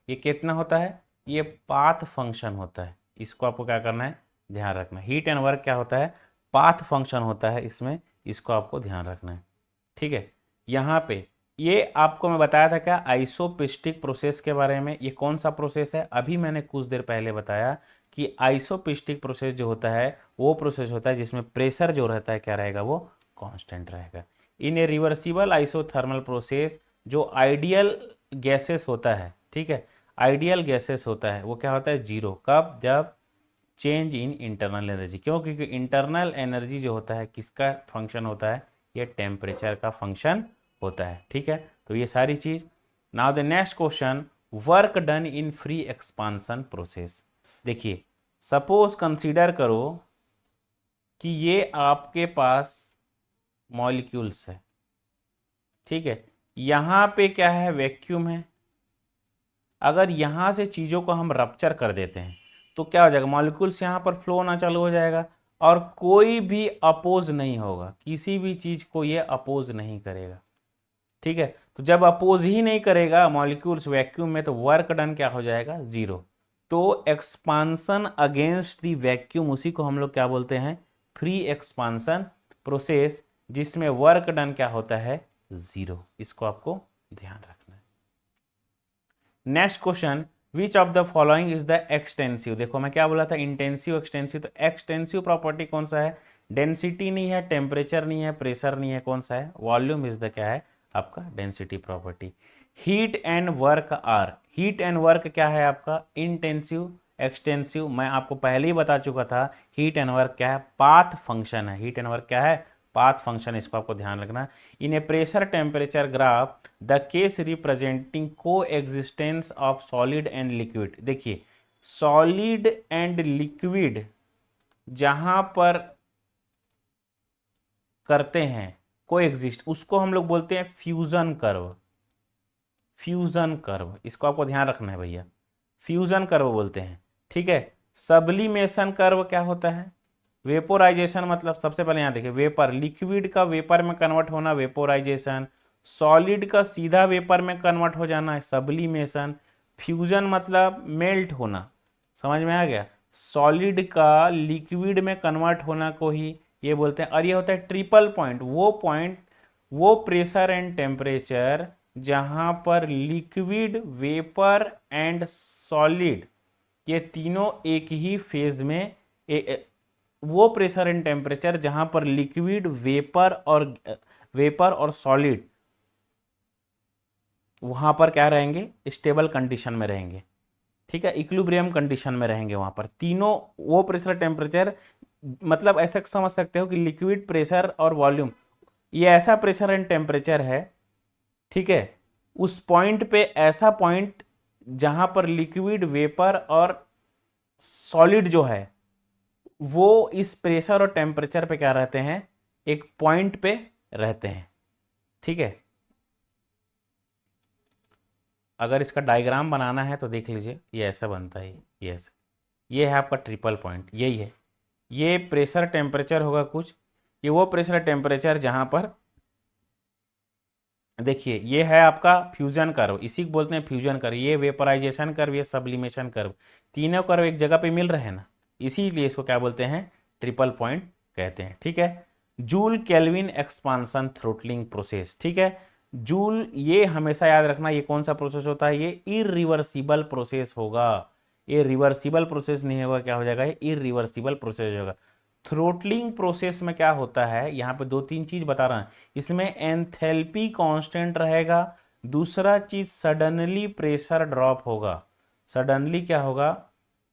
ये कितना होता है, ये पाथ फंक्शन होता है, इसको आपको क्या करना है, ध्यान रखना। हीट एंड वर्क क्या होता है, पाथ फंक्शन होता है इसमें, इसको आपको ध्यान रखना है, ठीक है। यहाँ पे ये आपको मैं बताया था क्या, आइसोपिस्टिक प्रोसेस के बारे में। ये कौन सा प्रोसेस है, अभी मैंने कुछ देर पहले बताया कि आइसोपिस्टिक प्रोसेस जो होता है वो प्रोसेस होता है जिसमें प्रेशर जो रहता है क्या रहेगा, वो कांस्टेंट रहेगा। इन ए रिवर्सिबल आइसोथर्मल प्रोसेस जो आइडियल गैसेस होता है, ठीक है, आइडियल गैसेस होता है वो क्या होता है, जीरो। कब, जब चेंज इन इंटरनल एनर्जी। क्यों, क्योंकि इंटरनल एनर्जी जो होता है किसका फंक्शन होता है, ये टेम्परेचर का फंक्शन होता है, ठीक है। तो ये सारी चीज। Now the next question, work done in free expansion process. देखिए सपोज कंसीडर करो कि ये आपके पास मॉलिक्यूल्स है, ठीक है, यहां पे क्या है, वैक्यूम है। अगर यहां से चीजों को हम रप्चर कर देते हैं तो क्या हो जाएगा, मॉलिक्यूल्स यहां पर फ्लो होना चालू हो जाएगा और कोई भी अपोज नहीं होगा, किसी भी चीज को ये अपोज नहीं करेगा, ठीक है। तो जब अपोज ही नहीं करेगा मॉलिक्यूल्स वैक्यूम में तो वर्क डन क्या हो जाएगा, जीरो। तो एक्सपांसन अगेंस्ट द वैक्यूम, उसी को हम लोग क्या बोलते हैं, फ्री एक्सपांसन प्रोसेस, जिसमें वर्क डन क्या होता है, जीरो। इसको आपको ध्यान रखना है। Next question, which of the following is the extensive. देखो मैं क्या बोला था, इंटेंसिव एक्सटेंसिव। तो एक्सटेंसिव प्रॉपर्टी कौन सा है, डेंसिटी नहीं है, टेम्परेचर नहीं है, प्रेशर नहीं है, कौन सा है, वॉल्यूम इज द क्या है आपका density property. Heat and work are, heat and work क्या है आपका, इंटेंसिव एक्सटेंसिव। मैं आपको पहले ही बता चुका था हीट एंड वर्क क्या है, पाथ फंक्शन है। हीट एंड वर्क क्या है, पाथ फंक्शन, इसको आपको ध्यान रखना। In a pressure temperature graph the case representing coexistence of solid and liquid. देखिए सॉलिड एंड लिक्विड जहां पर करते हैं को एग्जिस्ट, उसको हम लोग बोलते हैं फ्यूजन कर्व। फ्यूजन कर्व, इसको आपको ध्यान रखना है भैया, फ्यूजन कर्व बोलते हैं, ठीक है। सब्लिमेशन कर्व क्या होता है, वेपोराइजेशन, मतलब सबसे पहले यहां देखिए वेपर, लिक्विड का वेपर में कन्वर्ट होना वेपोराइजेशन, सॉलिड का सीधा वेपर में कन्वर्ट हो जाना है सब्लिमेशन, फ्यूजन मतलब मेल्ट होना, समझ में आ गया, सॉलिड का लिक्विड में कन्वर्ट होना को ही ये बोलते हैं। और ये होता है ट्रिपल पॉइंट, वो प्रेशर एंड टेम्परेचर जहां पर लिक्विड, वेपर एंड सॉलिड ये तीनों एक ही फेज में, वो प्रेशर एंड टेम्परेचर जहां पर लिक्विड, वेपर और सॉलिड वहां पर क्या रहेंगे, स्टेबल कंडीशन में रहेंगे, ठीक है, इक्विलिब्रियम कंडीशन में रहेंगे वहां पर तीनों। वो प्रेशर टेम्परेचर मतलब ऐसा समझ सकते हो कि लिक्विड, प्रेशर और वॉल्यूम ये ऐसा प्रेशर एंड टेम्परेचर है, ठीक है, उस पॉइंट पे, ऐसा पॉइंट जहां पर लिक्विड, वेपर और सॉलिड जो है वो इस प्रेशर और टेम्परेचर पे क्या रहते हैं, एक पॉइंट पे रहते हैं, ठीक है। अगर इसका डायग्राम बनाना है तो देख लीजिए, ये ऐसा बनता है, ये ऐसा, ये है आपका ट्रिपल पॉइंट, यही है, ये प्रेशर टेम्परेचर होगा कुछ, ये वो प्रेशर टेम्परेचर जहां पर, देखिए ये है आपका फ्यूजन कर्व, इसी को बोलते हैं फ्यूजन कर्व, ये वेपराइजेशन कर्व, ये सब्लिमेशन कर्व, तीनों कर्व एक जगह पे मिल रहे हैं ना, इसीलिए इसको क्या बोलते हैं, ट्रिपल पॉइंट कहते हैं, ठीक है। Joule kelvin expansion throttling process, ठीक है, जूल, ये हमेशा याद रखना, ये कौन सा प्रोसेस होता है, ये इरिवर्सिबल प्रोसेस होगा, ये रिवर्सिबल प्रोसेस नहीं होगा, क्या हो जाएगा, ये इरिवर्सिबल प्रोसेस होगा। थ्रोटलिंग प्रोसेस में क्या होता है, यहाँ पे दो तीन चीज बता रहा हूं, इसमें एंथैल्पी कांस्टेंट रहेगा, दूसरा चीज सडनली प्रेशर ड्रॉप होगा, सडनली क्या होगा,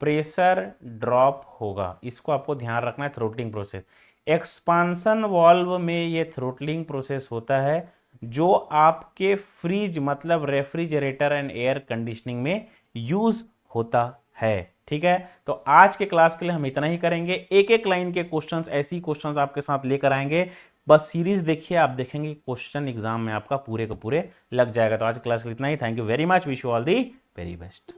प्रेशर ड्रॉप होगा, इसको आपको ध्यान रखना है। थ्रोटलिंग प्रोसेस, एक्सपांसन वाल्व में ये थ्रोटलिंग प्रोसेस होता है जो आपके फ्रिज मतलब रेफ्रिजरेटर एंड एयर कंडीशनिंग में यूज होता है, ठीक है। तो आज के क्लास के लिए हम इतना ही करेंगे, एक एक लाइन के क्वेश्चंस, ऐसी क्वेश्चंस आपके साथ लेकर आएंगे, बस सीरीज देखिए, आप देखेंगे क्वेश्चन एग्जाम में आपका पूरे के पूरे लग जाएगा। तो आज की क्लास के लिए इतना ही, thank you very much, wish you all the very best.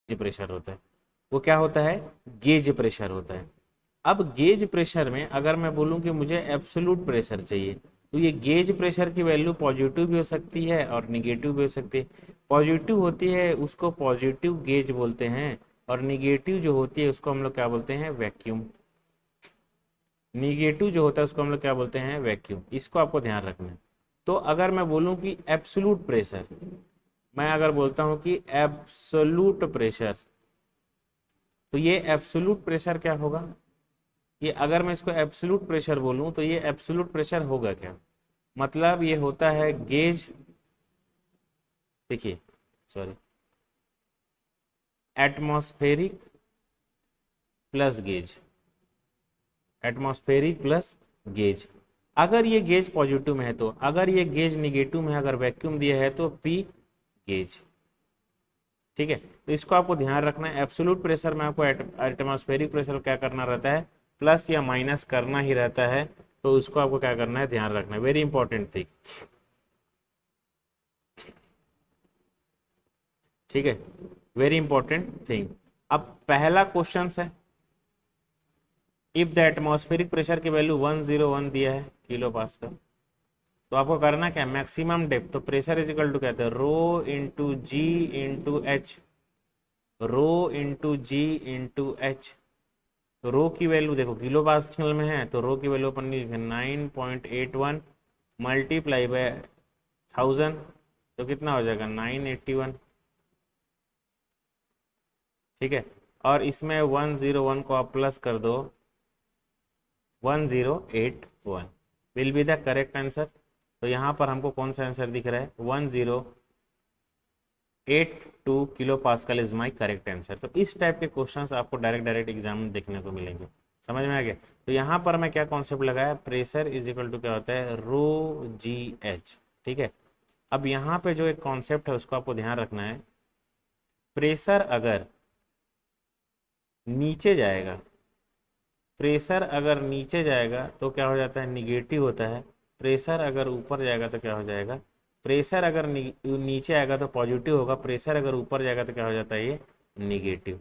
Pressure होता है, वो क्या होता है, गेज प्रेशर होता है। अब गेज प्रेशर में अगर मैं बोलूं कि मुझे एब्सोल्यूट प्रेशर चाहिए, तो ये गेज प्रेशर की वैल्यू पॉजिटिव भी हो सकती है और निगेटिव भी हो सकती है। पॉजिटिव होती है उसको पॉजिटिव गेज बोलते हैं, और निगेटिव जो होती है उसको हम लोग क्या बोलते हैं, वैक्यूम। निगेटिव जो होता है उसको हम लोग क्या बोलते हैं, वैक्यूम। इसको आपको ध्यान रखना है। तो अगर मैं बोलूं कि एब्सोल्यूट प्रेशर, मैं अगर बोलता हूं कि एब्सोल्यूट प्रेशर, तो ये एब्सोल्यूट प्रेशर क्या होगा, ये अगर मैं इसको एब्सोल्यूट प्रेशर बोलूं तो ये एब्सोल्यूट प्रेशर होगा क्या, मतलब ये होता है गेज, देखिए sorry, atmospheric plus gauge, atmospheric plus gauge. अगर ये गेज पॉजिटिव में है तो, अगर ये गेज निगेटिव में है, अगर वैक्यूम दिया है तो पी गेज। ठीक है, तो इसको आपको ध्यान रखना है। एब्सोल्यूट प्रेशर में आपको एटमॉस्फेरिक प्रेशर क्या करना रहता है, प्लस या माइनस करना ही रहता है, तो उसको आपको क्या करना है, ध्यान रखना है, वेरी इंपॉर्टेंट थिंग। ठीक है, वेरी इंपॉर्टेंट थिंग। अब पहला क्वेश्चन है, इफ द एटमॉस्फेरिक प्रेशर की वैल्यू 101 दिया है किलो पास्कल, तो आपको करना क्या है, मैक्सिमम डेप्थ, तो प्रेशर इज इक्वल टू कहते हैं रो इंटू जी इंटू एच, रो इंटू जी इंटू एच। तो रो की वैल्यू देखो किलो पास्कल में है, तो रो की वैल्यू अपन लिखे 9.81 मल्टीप्लाई बाय 1000, तो कितना हो जाएगा 981। ठीक है, और इसमें 101 को आप प्लस कर दो, 1081 will be the correct answer. तो यहाँ पर हमको कौन सा आंसर दिख रहा है, 1082 kilo pascal is my correct answer. तो इस टाइप के क्वेश्चंस आपको डायरेक्ट एग्जाम में देखने को मिलेंगे। समझ में आ गया। तो यहाँ पर मैं क्या कॉन्सेप्ट लगाया, प्रेशर इज इक्वल टू क्या होता है, रो जी एच। ठीक है, अब यहाँ पे जो एक कॉन्सेप्ट है उसको आपको ध्यान रखना है, प्रेशर अगर नीचे जाएगा, प्रेशर अगर नीचे जाएगा तो क्या हो जाता है, निगेटिव होता है। प्रेशर अगर ऊपर जाएगा तो क्या हो जाएगा, प्रेशर अगर नीचे आएगा तो पॉजिटिव होगा, प्रेशर अगर ऊपर जाएगा तो क्या हो जाता है, ये निगेटिव।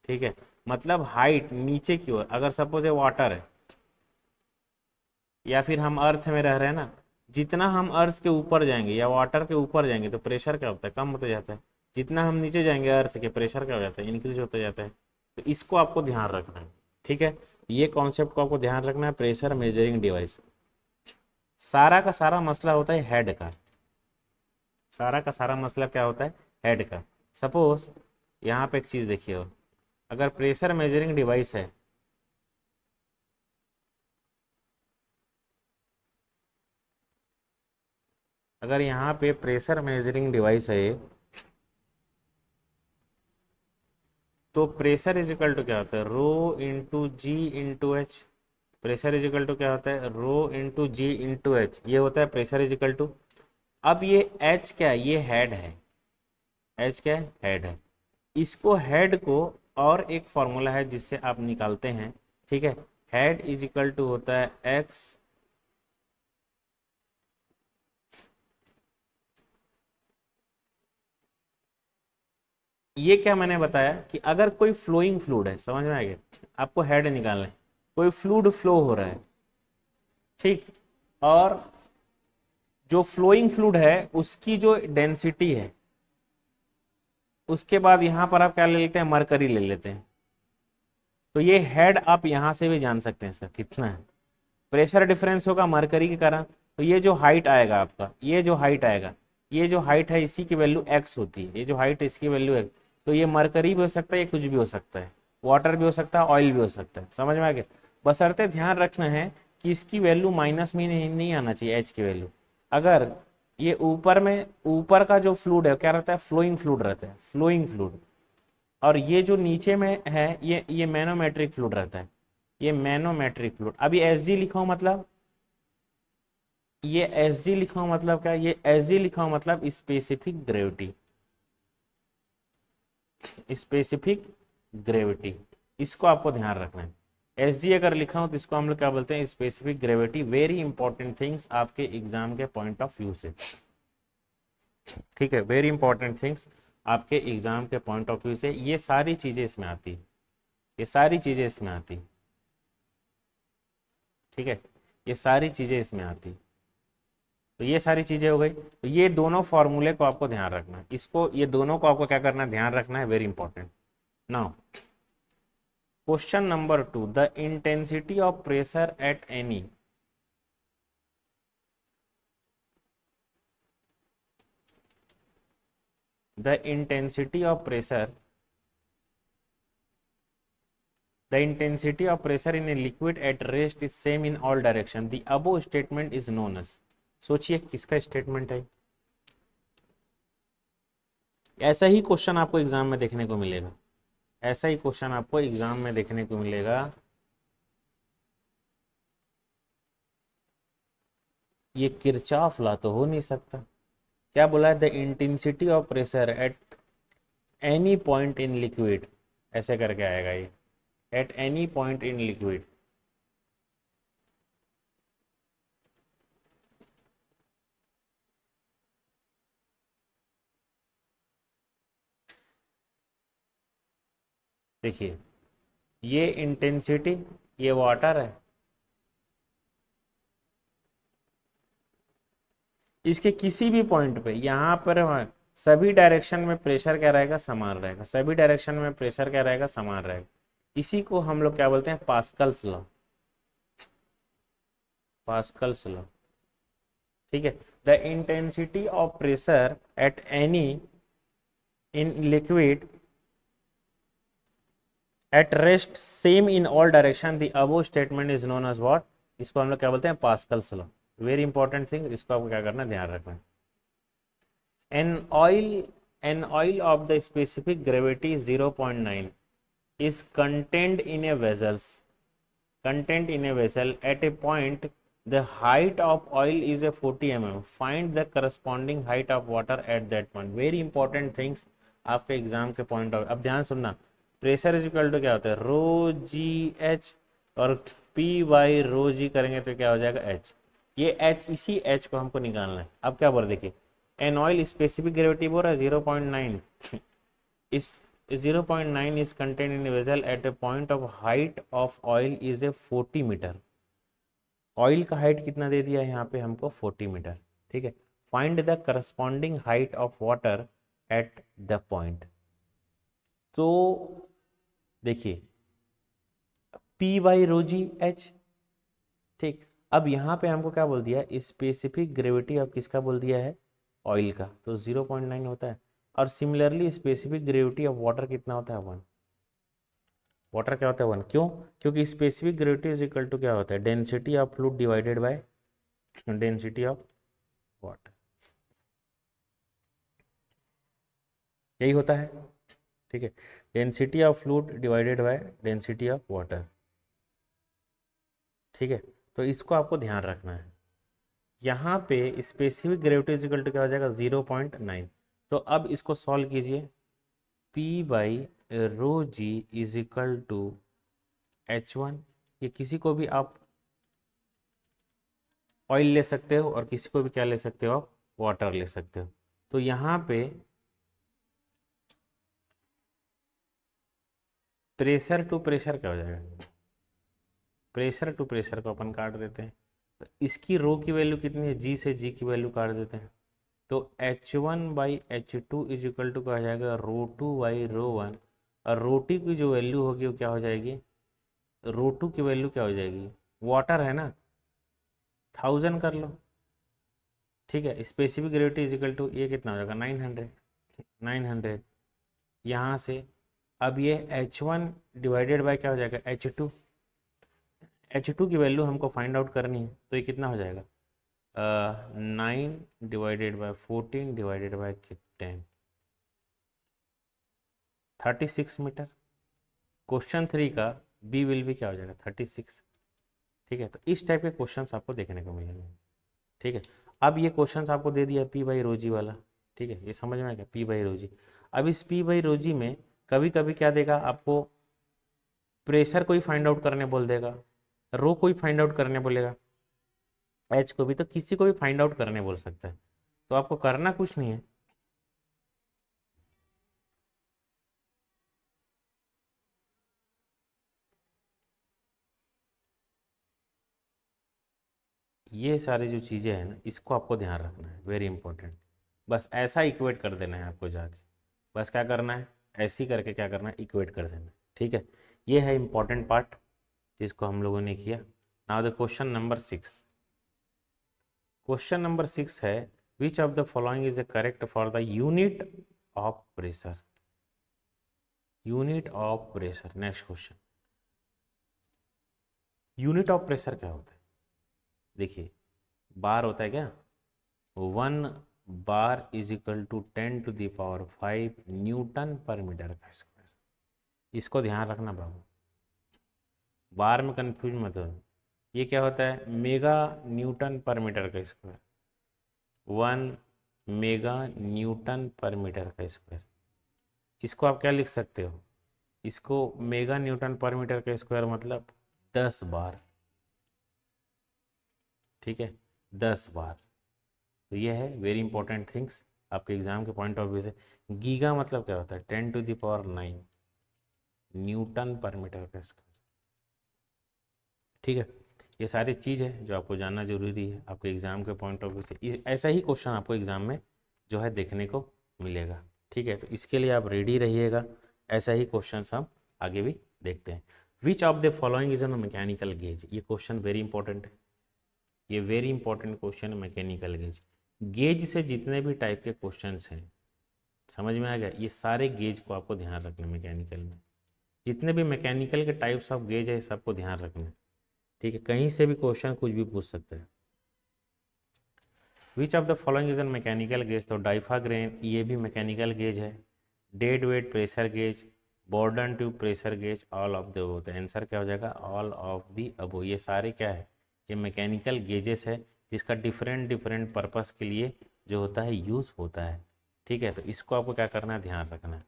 ठीक है, मतलब हाइट नीचे की ओर, अगर सपोज ये वाटर है या फिर हम अर्थ में रह रहे हैं ना, जितना हम अर्थ के ऊपर जाएंगे या वाटर के ऊपर जाएंगे तो प्रेशर क्या होता है, कम होता जाता है। जितना हम नीचे जाएंगे अर्थ के, प्रेशर क्या हो जाता है, इंक्रीज होता जाता है। तो इसको आपको ध्यान रखना है। ठीक है, ये कॉन्सेप्ट को आपको ध्यान रखना है, प्रेशर मेजरिंग डिवाइस। सारा का सारा मसला होता है हेड का, सारा का सारा मसला क्या होता है, हेड का। सपोज यहाँ पे एक चीज़ देखिए, और अगर प्रेशर मेजरिंग डिवाइस है, अगर यहाँ पे प्रेशर मेजरिंग डिवाइस है, तो प्रेशर इज इक्वल टू क्या होता है, rho into g into h. Pressure is equal to क्या होता है, rho into g into h, ये होता है प्रेशर इज इक्वल टू। अब ये एच क्या है, ये हेड है, एच क्या है, हेड है। इसको हेड को, और एक फॉर्मूला है जिससे आप निकालते हैं, ठीक है, हेड इज इक्वल टू होता है एक्स, ये क्या मैंने बताया कि अगर कोई फ्लोइंग फ्लूड है, समझ में आ गया, आपको हेड निकालना है, कोई फ्लूड फ्लो हो रहा है, ठीक, और जो फ्लोइंग फ्लूड है उसकी जो डेंसिटी है, उसके बाद यहाँ पर आप क्या ले लेते हैं, मरकरी ले लेते हैं, तो ये हेड आप यहाँ से भी जान सकते हैं इसका कितना है। प्रेशर डिफरेंस होगा मरकरी के कारण, तो ये जो हाइट आएगा आपका, ये जो हाइट आएगा, ये जो हाइट है इसी की वैल्यू एक्स होती है, ये जो हाइट है इसकी वैल्यू एक्स। तो ये मरकरी भी हो सकता है, ये कुछ भी हो सकता है, वाटर भी हो सकता है, ऑयल भी हो सकता है। समझ में आ गया। बशर्ते ध्यान रखना है कि इसकी वैल्यू माइनस में नहीं आना चाहिए, एच की वैल्यू। अगर ये ऊपर में, ऊपर का जो फ्लूड है क्या रहता है, फ्लोइंग फ्लूड रहता है, फ्लोइंग फ्लूड, और ये जो नीचे में है ये मैनोमेट्रिक फ्लूड रहता है, ये मैनोमेट्रिक फ्लूड। अभी एस जी लिखा हूं मतलब, ये एस जी लिखा हूं मतलब क्या, ये एस जी लिखा हूं मतलब स्पेसिफिक ग्रेविटी, स्पेसिफिक ग्रेविटी, इसको आपको ध्यान रखना है। एस जी अगर लिखा हूं तो इसको हम लोग क्या बोलते हैं, specific gravity. Very important things आपके एग्जाम के पॉइंट ऑफ व्यू से, ठीक है, वेरी इंपॉर्टेंट थिंग्स आपके एग्जाम के पॉइंट ऑफ व्यू से, ये सारी चीजें इसमें आती, ये सारी चीजें इसमें आती, ठीक है, ये सारी चीजें इसमें आती। तो ये सारी चीजें हो गई, तो ये दोनों फॉर्मूले को आपको ध्यान रखना है, इसको, ये दोनों को आपको क्या करना है, ध्यान रखना है, very important. Now question number 2, the intensity of pressure at any, the intensity of pressure, the intensity of pressure in a liquid at rest is same in all direction, the above statement is known as। सोचिए किसका statement है। ऐसा ही question आपको exam में देखने को मिलेगा, ऐसा ही क्वेश्चन आपको एग्जाम में देखने को मिलेगा। ये किरचॉफ लॉ तो हो नहीं सकता। क्या बोला है, the intensity of pressure at any point in liquid, ऐसे करके आएगा ये, at any point in liquid. देखिए ये इंटेंसिटी, ये वाटर है, इसके किसी भी पॉइंट पे यहाँ पर सभी डायरेक्शन में प्रेशर क्या रहेगा, समान रहेगा, सभी डायरेक्शन में प्रेशर क्या रहेगा, समान रहेगा। इसी को हम लोग क्या बोलते हैं, पास्कल्स लॉ, पास्कल्स लॉ। ठीक है, the intensity of pressure at any in liquid at rest same in all direction, the above statement is known as what, इसको हम लोग क्या बोलते हैं, Pascal's law. Very important thing, इसको आपको क्या करना, ध्यान रखना। An oil of the specific gravity 0.9 is contained in a vessel at a point, the height of oil is a 40 mm, find the corresponding height of water at that point। very important things आपके exam के point of. अब ध्यान सुनना, pressure is equal to क्या होता है, रो जी H, और P by rho जी करेंगे तो क्या हो जाएगा, एच। ये एच, इसी एच को हमको निकालना है। अब क्या बोल, देखिए एन ऑयल स्पेसिफिक ग्रेविटी बोल रहा है 0.9, इस 0.9 is contained in a vessel at a point of height of oil is a 40 metre. Oil का हाइट कितना दे दिया है यहाँ पे हमको, 40 मीटर। ठीक है, find the corresponding height of water at the point. तो देखिए P by rho ji H. ठीक, अब यहाँ पे हमको क्या बोल दिया, स्पेसिफिक ग्रेविटी ऑफ किसका बोल दिया है, ऑयल का, तो 0.9 होता है। और similarly specific gravity of water कितना होता है, 1। वाटर क्या होता है, 1, क्यों, क्योंकि specific gravity is equal to क्या होता है, density of fluid divided by density of water, यही होता है। ठीक है, density of fluid divided by density of water. ठीक है, तो इसको आपको ध्यान रखना है। यहाँ पे specific gravity is equal to क्या हो जाएगा, 0.9। तो अब इसको सॉल्व कीजिए, P by rho g is equal to H1। ये किसी को भी आप ऑयल ले सकते हो और किसी को भी क्या ले सकते हो, आप वाटर ले सकते हो। तो यहाँ पे प्रेशर टू प्रेशर क्या हो जाएगा, प्रेशर टू प्रेशर को अपन काट देते हैं, तो इसकी रो की वैल्यू कितनी है, जी से जी की वैल्यू काट देते हैं, तो H1 by H2 is equal to क्या हो जाएगा, रो टू बाई रो वन। और रो टी की जो वैल्यू होगी वो क्या हो जाएगी, रो टू की वैल्यू क्या हो जाएगी, वाटर है ना, 1000 कर लो। ठीक है, specific gravity is equal to ये कितना हो जाएगा, 900। यहाँ से अब ये H1 डिवाइडेड बाय क्या हो जाएगा, H2। H2 की वैल्यू हमको फाइंड आउट करनी है, तो ये कितना हो जाएगा, 9 divided by 14 divided by 10, 36 metre. Question 3 का बी विल भी क्या हो जाएगा, 36। ठीक है, तो इस टाइप के क्वेश्चंस आपको देखने को मिलेंगे। ठीक है, अब ये क्वेश्चंस आपको दे दिया P बाई रोजी वाला। ठीक है, ये समझ में आ गया, P बाई रोजी। अब इस P बाई रोजी में कभी कभी क्या देगा आपको, प्रेशर को ही फाइंड आउट करने बोल देगा, रो को ही फाइंड आउट करने बोलेगा, एच को भी, तो किसी को भी फाइंड आउट करने बोल सकता है। तो आपको करना कुछ नहीं है, ये सारी जो चीज़ें हैं ना, इसको आपको ध्यान रखना है, वेरी इंपॉर्टेंट। बस ऐसा इक्वेट कर देना है आपको जाके, बस क्या करना है, ऐसे ही करके क्या करना है, इक्वेट कर देना है। ठीक है, ये है इंपॉर्टेंट पार्ट जिसको हम लोगों ने किया। Now the question number 6। Question number 6 है which of the following is a correct for the unit of pressure. Unit of pressure. Next question, unit of pressure क्या होता है? देखिए, बार होता है क्या, 1 bar is equal to 10⁵ newton per metre का square. इसको ध्यान रखना बाबू, बार में कंफ्यूज मत हो। ये क्या होता है? मेगा न्यूटन पर मीटर का square. 1 mega Newton per metre का स्क्वायर। इसको आप क्या लिख सकते हो? इसको मेगा न्यूटन पर मीटर का स्क्वायर मतलब 10 बार। ठीक है, 10 बार। तो ये है वेरी इंपॉर्टेंट थिंग्स आपके एग्जाम के पॉइंट ऑफ व्यू से। गीगा मतलब क्या होता है? 10⁹ न्यूटन पर मीटर का स्क्वायर। ठीक है, ये सारी चीज़ है जो आपको जानना जरूरी है आपके एग्जाम के पॉइंट ऑफ व्यू से। ऐसा ही क्वेश्चन आपको एग्जाम में जो है देखने को मिलेगा। ठीक है, तो इसके लिए आप रेडी रहिएगा। ऐसा ही क्वेश्चन हम आगे भी देखते हैं। Which of the following is an mechanical gauge. ये क्वेश्चन वेरी इंपॉर्टेंट है, ये वेरी इंपॉर्टेंट क्वेश्चन है, मैकेनिकल गेज। गेज से जितने भी टाइप के क्वेश्चंस हैं, समझ में आ गया? ये सारे गेज को आपको ध्यान रखना। मैकेनिकल में जितने भी मैकेनिकल के टाइप्स ऑफ गेज है सबको ध्यान रखना। ठीक है, कहीं से भी क्वेश्चन कुछ भी पूछ सकते हैं। Which of the following is an mechanical gauge. तो डाइफाग्रेन ये भी मैकेनिकल गेज है। Dead weight pressure gauge, Bourdon tube pressure gauge, all of the above. तो आंसर क्या हो जाएगा? All of the above. ये सारे क्या है? ये मैकेनिकल गेजेस है जिसका डिफरेंट डिफरेंट पर्पस के लिए जो होता है यूज़ होता है। ठीक है, तो इसको आपको क्या करना है? ध्यान रखना है।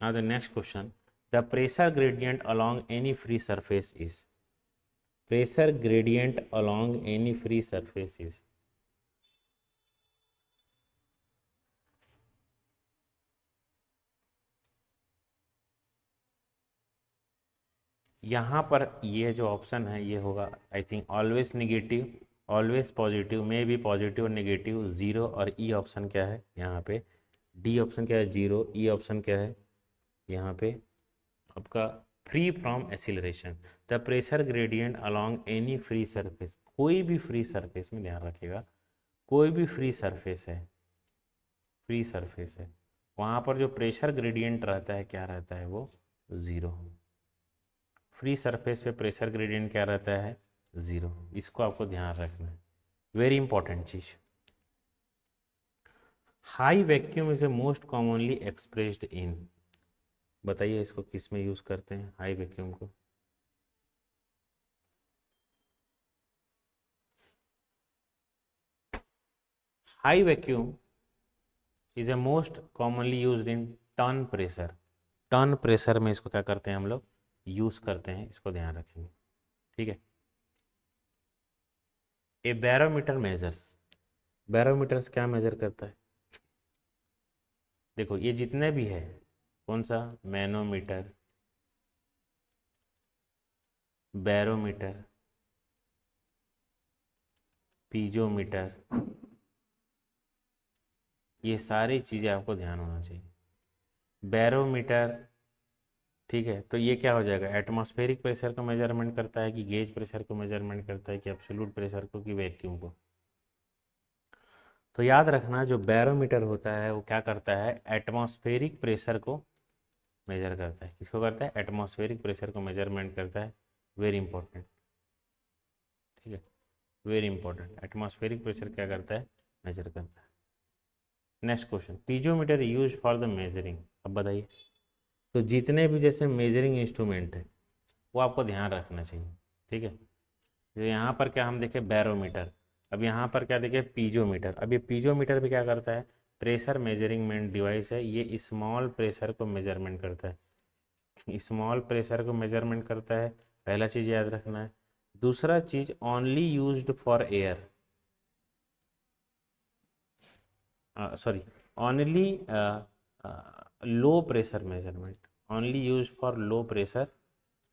Now the next question, the pressure gradient along any free surface is. Pressure gradient along any free surface is. यहाँ पर ये जो ऑप्शन है ये होगा I think always negative, always positive, may be positive और निगेटिव, जीरो और E option क्या है यहाँ पे? डी ऑप्शन क्या है? जीरो। ई ऑप्शन क्या है यहाँ पे आपका? Free from acceleration. The pressure gradient along any free surface, कोई भी फ्री सरफेस में ध्यान रखिएगा, कोई भी फ्री सरफेस है, फ्री सरफेस है, वहाँ पर जो प्रेशर ग्रेडियंट रहता है क्या रहता है? वो ज़ीरो। फ्री सरफेस पे प्रेशर ग्रेडियंट क्या रहता है? ज़ीरो। इसको आपको ध्यान रखना है, very important cheese. High vacuum is a most commonly expressed in. बताइए इसको किस में यूज़ करते हैं हाई वैक्यूम को? High vacuum is a most commonly used in turn pressure. Turn pressure में इसको क्या करते हैं हम लोग? यूज़ करते हैं, इसको ध्यान रखेंगे। ठीक है, ए बैरोमीटर मेजर्स। बैरोमीटर्स क्या मेजर करता है? देखो ये जितने भी है, कौन सा? मैनोमीटर, बैरोमीटर, पीजोमीटर, ये सारी चीज़ें आपको ध्यान होना चाहिए। बैरोमीटर, ठीक है, तो ये क्या हो जाएगा? एटमॉस्फेरिक प्रेशर को मेजरमेंट करता है कि गेज प्रेशर को मेजरमेंट करता है कि एब्सोल्यूट प्रेशर को कि वैक्यूम को? तो याद रखना जो बैरोमीटर होता है वो क्या करता है? एटमॉस्फेरिक प्रेशर को मेजर करता है। किसको करता है? एटमॉस्फेरिक प्रेशर को मेजरमेंट करता है। Very important. ठीक है, वेरी इंपॉर्टेंट। एटमॉस्फेरिक प्रेशर क्या करता है? मेजर करता है। Next question, piezometer use for the measuring. अब बताइए, तो जितने भी जैसे मेजरिंग इंस्ट्रूमेंट है वो आपको ध्यान रखना चाहिए। ठीक है, तो यहाँ पर क्या हम देखें? बैरोमीटर। अब यहाँ पर क्या देखें? पीजोमीटर। अब ये पीजोमीटर भी क्या करता है? प्रेशर मेजरिंग डिवाइस है। ये स्मॉल प्रेशर को मेजरमेंट करता है, स्मॉल प्रेशर को मेजरमेंट करता है। पहला चीज़ याद रखना है। दूसरा चीज़, only used for air, sorry, only low pressure measurement, only use for low pressure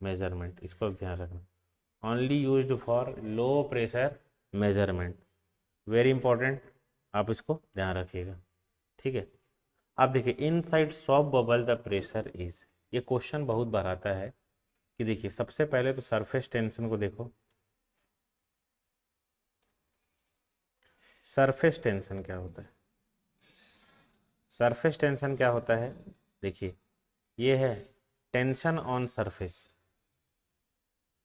measurement. इसको ध्यान रखना, only used for low pressure measurement. Very important, आप इसको ध्यान रखिएगा। ठीक है, अब देखिए, inside soft bubble the pressure is. ये क्वेश्चन बहुत बार आता है कि देखिए सबसे पहले तो सरफेस टेंशन को देखो। सरफेस टेंशन क्या होता है? सरफेस टेंशन क्या होता है? देखिए ये है tension on surface.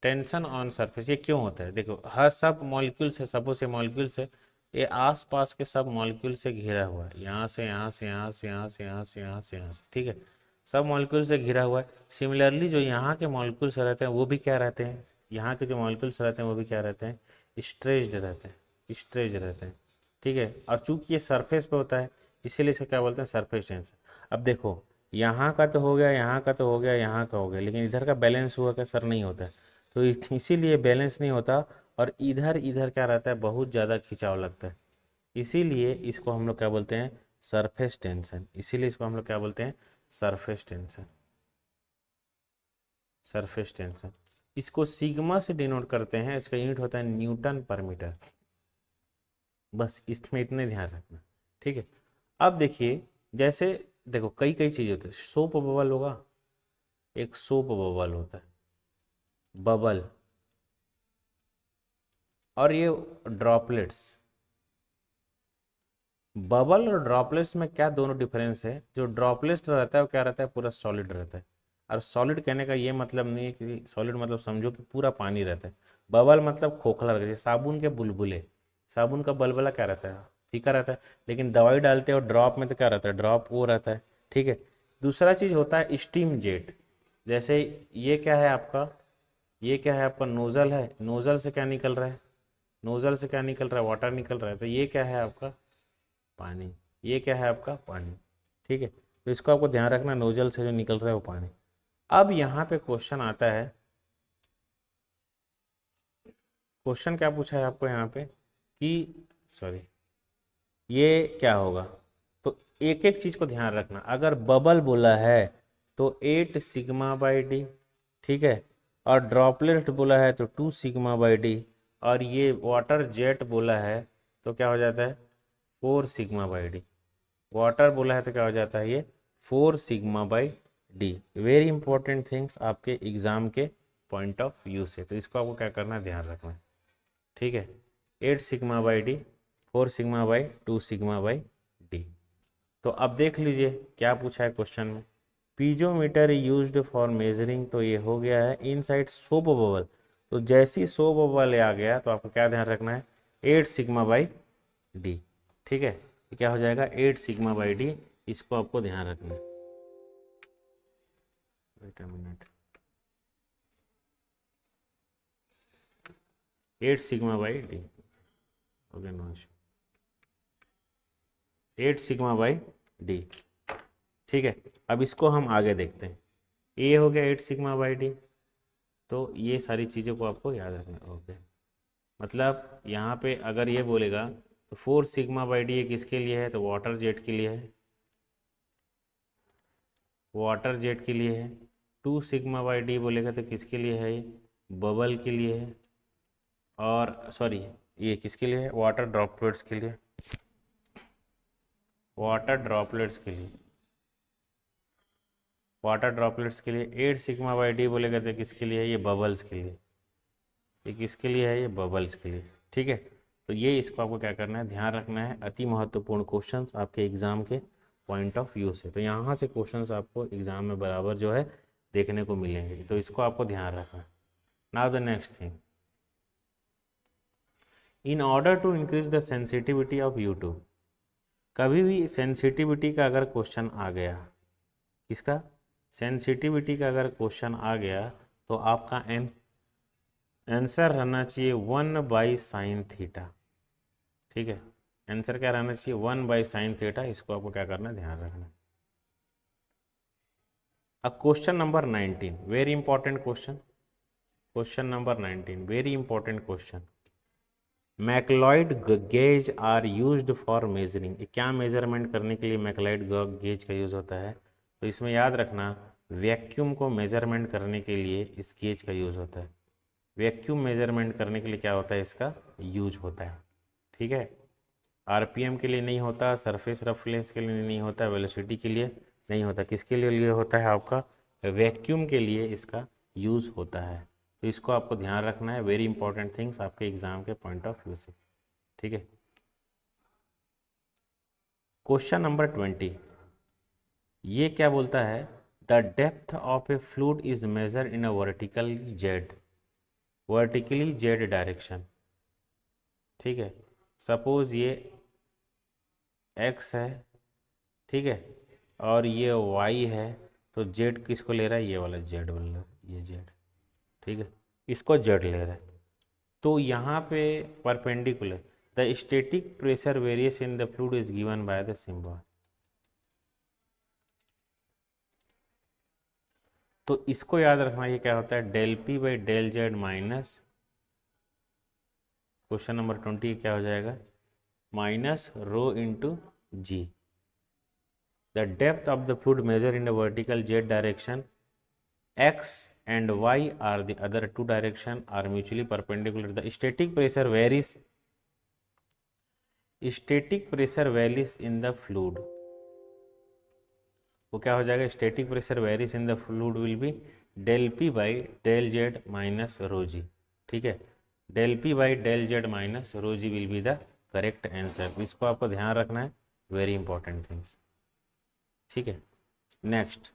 Tension on surface ये क्यों होता है? देखो हर सब मॉलिक्यूल से, सबों से मॉलिक्यूल से, ये आसपास के सब मॉलिक्यूल से घिरा हुआ है, यहाँ से यहाँ से यहाँ से यहाँ से यहाँ से यहाँ से यहाँ से, ठीक है, सब मॉलिक्यूल से घिरा हुआ है। सिमिलरली जो यहाँ के मॉलिक्यूल्स रहते हैं वो भी क्या रहते हैं, यहाँ के जो मॉलिक्यूल्स रहते हैं वो भी क्या रहते हैं, स्ट्रेच्ड रहते हैं, स्ट्रेच्ड रहते हैं, ठीक है। और चूंकि ये सरफेस पे होता है इसीलिए इसे क्या बोलते हैं, सरफेस टेंशन। अब देखो यहाँ का तो हो गया, यहाँ का तो हो गया, यहाँ का हो गया, लेकिन इधर का बैलेंस हुआ क्या सर? नहीं होता है। तो इसीलिए बैलेंस नहीं होता और इधर इधर क्या रहता है, बहुत ज़्यादा खिंचाव लगता है। इसीलिए इसको हम लोग क्या बोलते हैं, सरफेस टेंशन। इसीलिए इसको हम लोग क्या बोलते हैं, सरफेस टेंशन, सरफेस टेंशन। इसको सिग्मा से डिनोट करते हैं, इसका यूनिट होता है न्यूटन पर मीटर। बस इसमें इतने ध्यान रखना, ठीक है। अब देखिए जैसे देखो कई कई चीज़ होती है, सोप बबल होगा, एक सोप बबल होता है, बबल, और ये ड्रॉपलेट्स। बबल और ड्रॉपलेट्स में क्या दोनों डिफरेंस है? जो ड्रॉपलेट्स रहता है वो क्या रहता है, पूरा सॉलिड रहता है। और सॉलिड कहने का ये मतलब नहीं है कि सॉलिड मतलब समझो कि पूरा पानी रहता है। बबल मतलब खोखला रहता है, साबुन के बुलबुले, साबुन का बलबला क्या रहता है, फीका रहता है। लेकिन दवाई डालते हैं और ड्रॉप में तो क्या रहता है, ड्रॉप वो रहता है, ठीक है। दूसरा चीज़ होता है स्टीम जेट। जैसे ये क्या है आपका, ये क्या है आपका, नोजल है, नोजल से क्या निकल रहा है, नोजल से क्या निकल रहा है, वाटर निकल रहा है। तो ये क्या है आपका, पानी। ये क्या है आपका, पानी, ठीक है। तो इसको आपको ध्यान रखना, नोजल से जो निकल रहा है वो पानी। अब यहाँ पे क्वेश्चन आता है, क्वेश्चन क्या पूछा है आपको यहाँ पे कि सॉरी ये क्या होगा। तो एक एक चीज को ध्यान रखना, अगर बबल बोला है तो 8 सिग्मा बाई डी, ठीक है। और ड्रॉपलेट बोला है तो 2 सिग्मा बाई डी। और ये वाटर जेट बोला है तो क्या हो जाता है, 4 सिग्मा बाई डी। वाटर बोला है तो क्या हो जाता है, ये 4 sigma by D. Very important things आपके एग्जाम के पॉइंट ऑफ व्यू से, तो इसको आपको क्या करना है, ध्यान रखना है, ठीक है। 8 sigma by D, 4 sigma by 2 sigma by D. तो अब देख लीजिए क्या पूछा है क्वेश्चन में, पीजोमीटर यूज्ड फॉर मेजरिंग, तो ये हो गया है इनसाइड सोप बबल। तो जैसी सोप बबल आ गया तो आपको क्या ध्यान रखना है, 8 सिग्मा बाई डी, ठीक है। तो क्या हो जाएगा, 8 सिग्मा बाई डी, इसको आपको ध्यान रखना है। Wait a minute, 8 sigma by D, okay no issue, 8 sigma by D, ठीक है। अब इसको हम आगे देखते हैं, ए हो गया 8 सिग्मा बाई डी। तो ये सारी चीज़ों को आपको याद रखना है, ओके। मतलब यहाँ पे अगर ये बोलेगा तो 4 सिग्मा बाई डी ये किसके लिए है, तो वाटर जेट के लिए है, वाटर जेट के लिए है। 2 सिग्मा बाई डी बोलेगा तो किसके लिए है, ये बबल के लिए है। और सॉरी ये किसके लिए है, वाटर ड्रॉपलेट्स के लिए, वाटर ड्रॉपलेट्स के लिए, वाटर ड्रॉपलेट्स के लिए। 8 सिग्मा बाई डी बोलेगा तो किसके लिए है, ये बबल्स के लिए, ये किसके लिए है, ये बबल्स के लिए, ठीक है। तो ये इसको आपको क्या करना है, ध्यान रखना है। अति महत्वपूर्ण क्वेश्चंस आपके एग्जाम के पॉइंट ऑफ व्यू से, तो यहाँ से क्वेश्चंस आपको एग्जाम में बराबर जो है देखने को मिलेंगे, तो इसको आपको ध्यान रखना है। Now the next thing, in order to increase the sensitivity of U tube. कभी भी सेंसिटिविटी का अगर क्वेश्चन आ गया, इसका सेंसिटिविटी का अगर क्वेश्चन आ गया तो आपका आंसर रहना चाहिए 1/sin थीटा, ठीक है। आंसर क्या रहना चाहिए, 1/sin थीटा। इसको आपको क्या करना है, ध्यान रखना। अब question number 19, very important question, question number 19 very important question. McLeod gauge are used for measuring, क्या मेजरमेंट करने के लिए मैक्लॉयड गेज का यूज होता है? तो इसमें याद रखना, वैक्यूम को मेजरमेंट करने के लिए इस गेज का यूज होता है। वैक्यूम मेजरमेंट करने के लिए क्या होता है, इसका यूज होता है, ठीक है। आरपीएम के लिए नहीं होता, सरफेस रफनेस के लिए नहीं होता, वेलोसिटी के लिए नहीं होता, किसके लिए होता है आपका, वैक्यूम के लिए इसका यूज़ होता है। तो इसको आपको ध्यान रखना है, वेरी इंपॉर्टेंट थिंग्स आपके एग्जाम के पॉइंट ऑफ व्यू से, ठीक है। क्वेश्चन नंबर 20, ये क्या बोलता है, the depth of a fluid is measure in a vertically Z direction, ठीक है। सपोज ये x है, ठीक है, और ये y है, तो z किसको ले रहा है, ये वाला z बोल रहा है, ये z, ठीक है, इसको z ले रहा है। तो यहाँ पे perpendicular the static pressure variation in the fluid is given by the symbol. तो इसको याद रखना, ये क्या होता है, del P by del Z minus, question number 20 क्या हो जाएगा, minus rho into g. The depth of the fluid measure in the vertical Z direction, x and y are the other two direction are mutually perpendicular. The static pressure varies in the fluid. वो क्या हो जाएगा, static pressure varies in the fluid will be del P by del Z minus rho g, ठीक है। Del P by del Z minus rho g will be the correct answer. इसको आपको ध्यान रखना है, वेरी इंपॉर्टेंट थिंग्स, ठीक है। Next,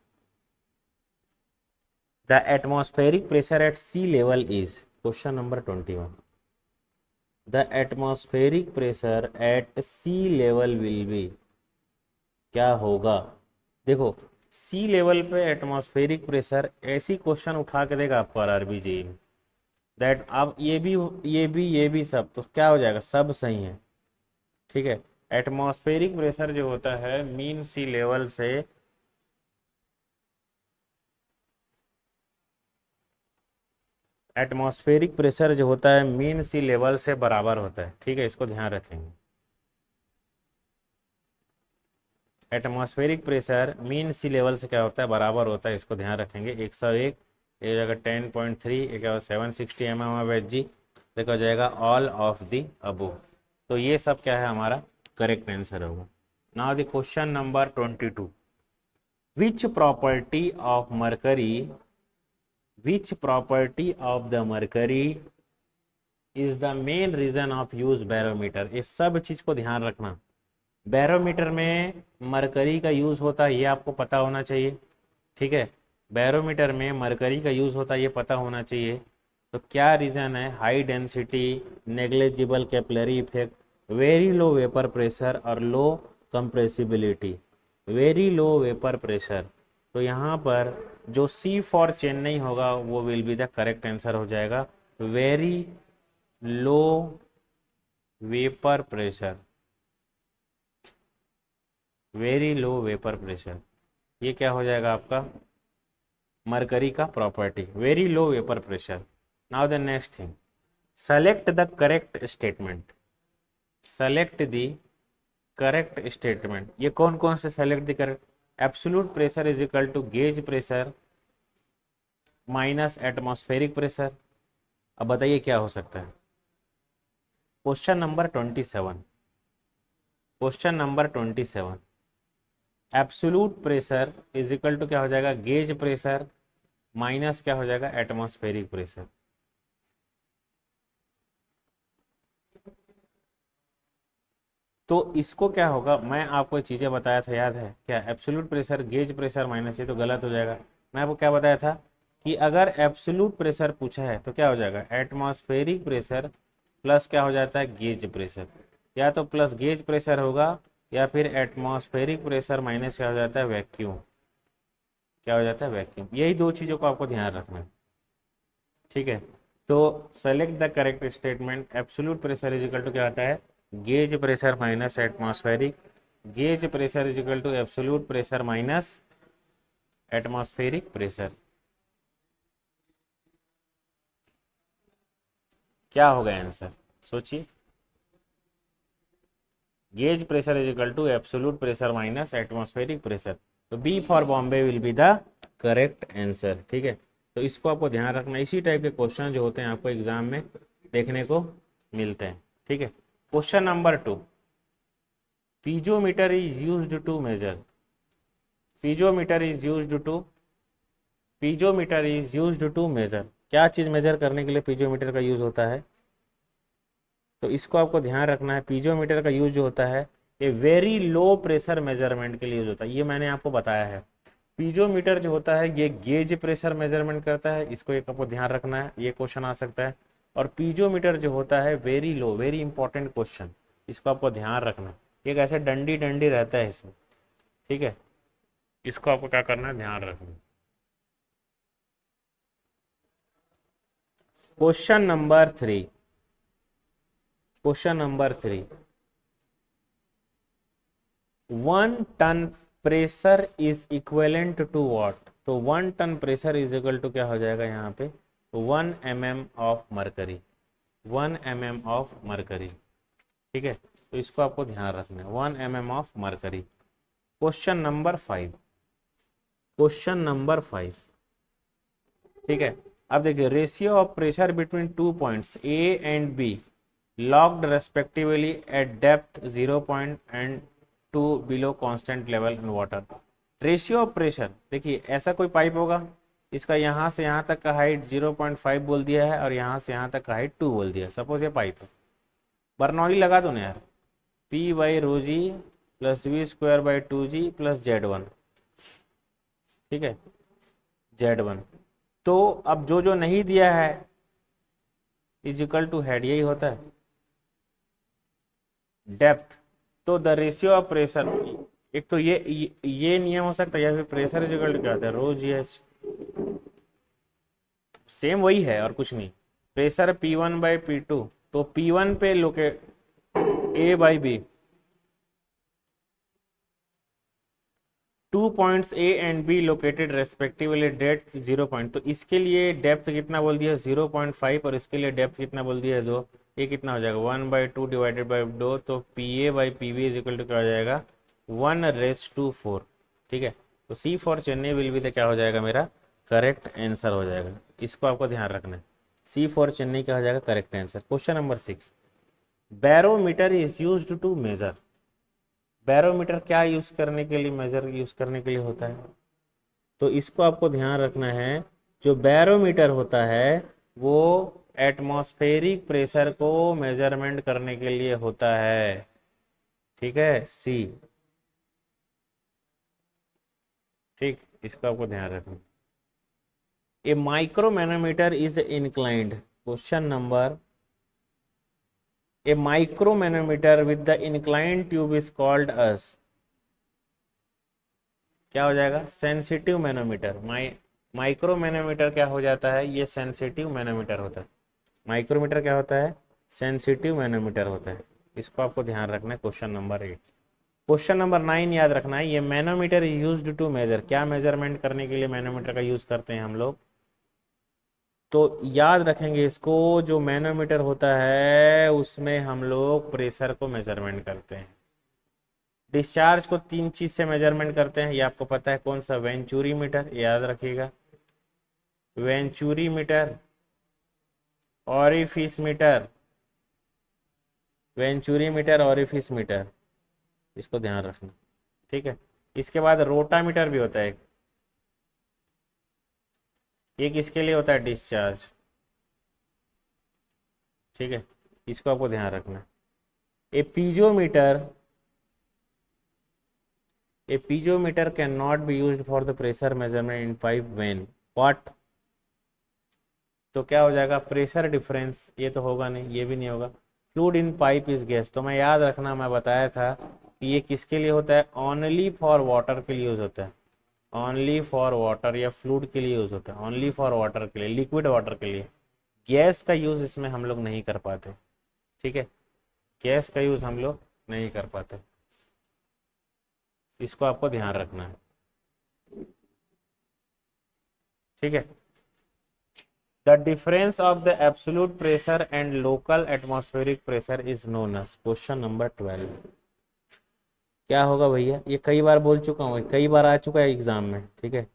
the atmospheric pressure at sea level is, question number 21, the atmospheric pressure at sea level will be, क्या होगा। देखो सी लेवल पे एटमॉस्फेरिक प्रेशर, ऐसी क्वेश्चन उठा के देगा आपको आरआरबी जी दैट, अब ये भी सब, तो क्या हो जाएगा, सब सही है, ठीक है। एटमॉस्फेरिक प्रेशर जो होता है मीन सी लेवल से, एटमॉस्फेरिक प्रेशर जो होता है मीन सी लेवल से बराबर होता है, ठीक है, इसको ध्यान रखेंगे। एटमॉस्फेरिक प्रेशर मीन सी लेवल से क्या होता है, बराबर होता है, इसको ध्यान रखेंगे। 101, एक जगह 10.3, एक जगह 760 mm/Hg, देखो हो जाएगा ऑल ऑफ दी अबो। तो ये सब क्या है, हमारा करेक्ट आंसर होगा। Now the question number 22, which property of mercury is the main reason of use barometer. ये सब चीज को ध्यान रखना, बैरोमीटर में मरकरी का यूज होता है, ये आपको पता होना चाहिए, ठीक है। बैरोमीटर में मरकरी का यूज होता है, ये पता होना चाहिए। तो क्या रीजन है, high density, negligible capillary effect, very low vapour pressure और low compressibility. Very low vapour pressure, तो यहाँ पर जो सी फॉर चेन्नई होगा वो will be the correct answer हो जाएगा, very low vapour pressure, very low vapour pressure, ये क्या हो जाएगा आपका, मरकरी का property, very low vapour pressure. Now the next thing, select the correct statement, select the correct statement. ये कौन कौन से select the correct, absolute pressure is equal to gauge pressure minus atmospheric pressure. अब बताइए क्या हो सकता है। Question number 27, question number 27, absolute pressure is equal to क्या हो जाएगा, गेज प्रेशर माइनस क्या हो जाएगा, एटमॉस्फेरिक प्रेशर। तो इसको क्या होगा, मैं आपको चीज़ें बताया था, याद है क्या, absolute pressure gauge pressure minus, ये तो गलत हो जाएगा। मैं आपको क्या बताया था कि अगर एब्सोल्यूट प्रेशर पूछा है तो क्या हो जाएगा, एटमॉस्फेरिक प्रेशर प्लस क्या हो जाता है, गेज प्रेशर, या तो प्लस गेज प्रेशर होगा या फिर एटमॉस्फेरिक प्रेशर माइनस क्या हो जाता है, वैक्यूम, क्या हो जाता है, वैक्यूम। यही दो चीज़ों को आपको ध्यान रखना है, ठीक है। तो select the correct statement, absolute pressure is equal to क्या आता है, gauge pressure minus atmospheric, gauge pressure is equal to absolute pressure minus atmospheric pressure. क्या होगा आंसर, सोचिए, gauge pressure is equal to absolute pressure minus atmospheric pressure. तो B for Bombay will be the correct answer, ठीक है। तो इसको आपको ध्यान रखना, इसी टाइप के क्वेश्चन जो होते हैं आपको एग्जाम में देखने को मिलते हैं, ठीक है। Question number 2, piezometer is used to measure, piezometer is used to, piezometer is used to measure, क्या चीज़ मेजर करने के लिए पीजोमीटर का यूज़ होता है? तो इसको आपको ध्यान रखना है। पीजोमीटर का यूज जो होता है ये वेरी लो प्रेशर मेजरमेंट के लिए यूज होता है, ये मैंने आपको बताया है। पीजोमीटर जो होता है ये गेज प्रेशर मेजरमेंट करता है, इसको एक आपको ध्यान रखना है, ये क्वेश्चन आ सकता है। और पीजोमीटर जो होता है very low, very important question, इसको आपको ध्यान रखना है। एक ऐसे डंडी डंडी रहता है इसमें, ठीक है, इसको आपको क्या करना है, ध्यान रखना है। Question number 3, question number 3, 1 ton pressure is equivalent to what? तो 1 ton pressure is equal to क्या हो जाएगा यहाँ पे, 1 mm of mercury, 1 mm of mercury, ठीक है। तो इसको आपको ध्यान रखना है, 1 mm of mercury. Question number 5, question number 5, ठीक है। अब देखिए, ratio of pressure between 2 points A and B locked respectively eight depth 0 point and 2 below constant level in water. Ratio of pressure, देखिए ऐसा कोई पाइप होगा, इसका यहाँ से यहाँ तक का हाइट 0.5 बोल दिया है और यहाँ से यहाँ तक का हाइट 2 बोल दिया है। सपोज ये पाइप है, बर्नौली लगा दो ना यार, P by rho g plus V square by 2g plus Z1, ठीक है, Z1। तो अब जो जो नहीं दिया है इज इक्वल टू हेड, यही होता है डेप्थ। तो द रेशियो ऑफ प्रेशर, एक तो ये नियम हो सकता है, या फिर प्रेशर इज इक्वल टू क्या होता है, रो जी एच, सेम वही है और कुछ नहीं। प्रेशर P1 बाई P2, तो P1 पे locate A by B, 2 points A and B located respectively depth 0 point, तो इसके लिए डेप्थ कितना बोल दिया 0.5 और इसके लिए डेप्थ कितना बोल दिया है 2, ये कितना हो जाएगा 1/2 डिवाइडेड बाई 2, तो PA by PB is equal to क्या हो जाएगा 1/4, ठीक है। तो C for Chennai will be क्या हो जाएगा, मेरा करेक्ट आंसर हो जाएगा। इसको आपको ध्यान रखना है, C फॉर चेन्नई क्या हो जाएगा, correct answer. Question number 6, barometer is used to measure. Barometer क्या यूज करने के लिए, मेजर यूज करने के लिए होता है? तो इसको आपको ध्यान रखना है, जो बैरोमीटर होता है वो एटमॉस्फेरिक प्रेशर को मेजरमेंट करने के लिए होता है, ठीक है, सी, ठीक, इसको आपको ध्यान रखना। A micromanometer is inclined, question number, a micromanometer with the inclined tube is called as, क्या हो जाएगा, सेंसिटिव मैनोमीटर। माइक्रोमैनोमीटर क्या हो जाता है, ये सेंसिटिव मैनोमीटर होता है। माइक्रोमीटर क्या होता है, सेंसिटिव मैनोमीटर होता है। इसको आपको ध्यान रखना है। क्वेश्चन नंबर 8, क्वेश्चन नंबर 9 याद रखना है, ये manometer is used to measure, क्या मेजरमेंट करने के लिए मैनोमीटर का यूज करते हैं हम लोग? तो याद रखेंगे इसको, जो मैनोमीटर होता है उसमें हम लोग प्रेशर को मेजरमेंट करते हैं। डिस्चार्ज को 3 चीज से मेजरमेंट करते हैं, ये आपको पता है, कौन सा, वेंचुरी मीटर, याद रखिएगा, venturi metre, orifice metre, venturi metre, orifice metre, इसको ध्यान रखना, ठीक है। इसके बाद रोटामीटर भी होता है, ये किसके लिए होता है, डिस्चार्ज, ठीक है, इसको आपको ध्यान रखना। ए piezometer, a piezometer cannot be used for the pressure measurement in pipe when what? तो क्या हो जाएगा, प्रेशर डिफरेंस, ये तो होगा नहीं, ये भी नहीं होगा। Fluid in pipe is gas, तो मैं याद रखना, मैं बताया था कि ये किसके लिए होता है, ओनली फॉर वाटर के लिए यूज होता है, ओनली फॉर वाटर, या फ्लूइड के लिए यूज होता है, ओनली फॉर वाटर के लिए, लिक्विड वाटर के लिए। गैस का यूज इसमें हम लोग नहीं कर पाते, ठीक है, गैस का यूज हम लोग नहीं कर पाते, इसको आपको ध्यान रखना है, ठीक है। The difference of the absolute pressure and local atmospheric pressure is known as, question number 12, क्या होगा भैया, ये कई बार बोल चुका हूँ, कई बार आ चुका है एग्जाम में, ठीक है,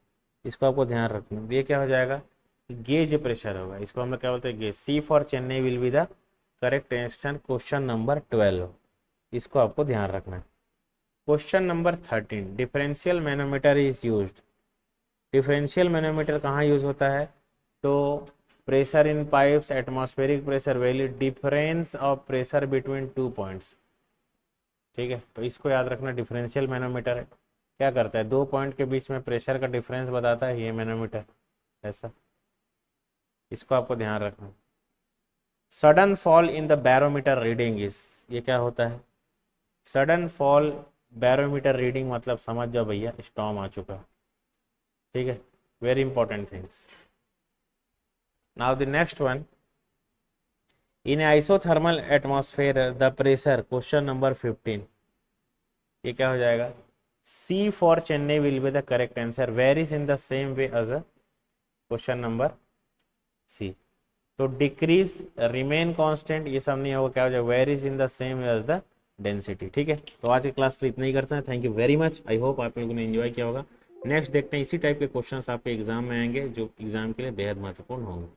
इसको आपको ध्यान रखना। ये क्या हो जाएगा, गेज प्रेशर होगा, इसको हम लोग क्या बोलते हैं, gauge. C for Chennai will be the correct answer. Question number 12, इसको आपको ध्यान रखना है। Question number 13, differential manometer is used, differential manometer कहाँ यूज होता है? तो pressure in pipes, atmospheric pressure value, difference of pressure between 2 points. ठीक है, तो इसको याद रखना, डिफरेंशियल मैनोमीटर है, क्या करता है, 2 पॉइंट के बीच में प्रेशर का डिफरेंस बताता है ये मैनोमीटर, ऐसा, इसको आपको ध्यान रखना। Sudden fall in the barometer reading is, ये क्या होता है? सडन फॉल बैरोमीटर रीडिंग मतलब समझ जाओ भैया स्टॉर्म आ चुका है। ठीक है, very important things. Now the next one, in isothermal atmosphere the pressure, question number 15, ये क्या हो जाएगा? C for Chennai will be the correct answer, varies in the same way as question number C. तो decrease, remain constant, ये सब नहीं होगा, क्या हो जाएगा? Varies in the same way as the density. ठीक है, तो आज की क्लास तो इतना ही करते हैं। Thank you very much, I hope आप लोगों ने एंजॉय किया होगा। नेक्स्ट देखते हैं, इसी टाइप के क्वेश्चंस आपके एग्जाम में आएंगे जो एग्जाम के लिए बेहद महत्वपूर्ण होंगे।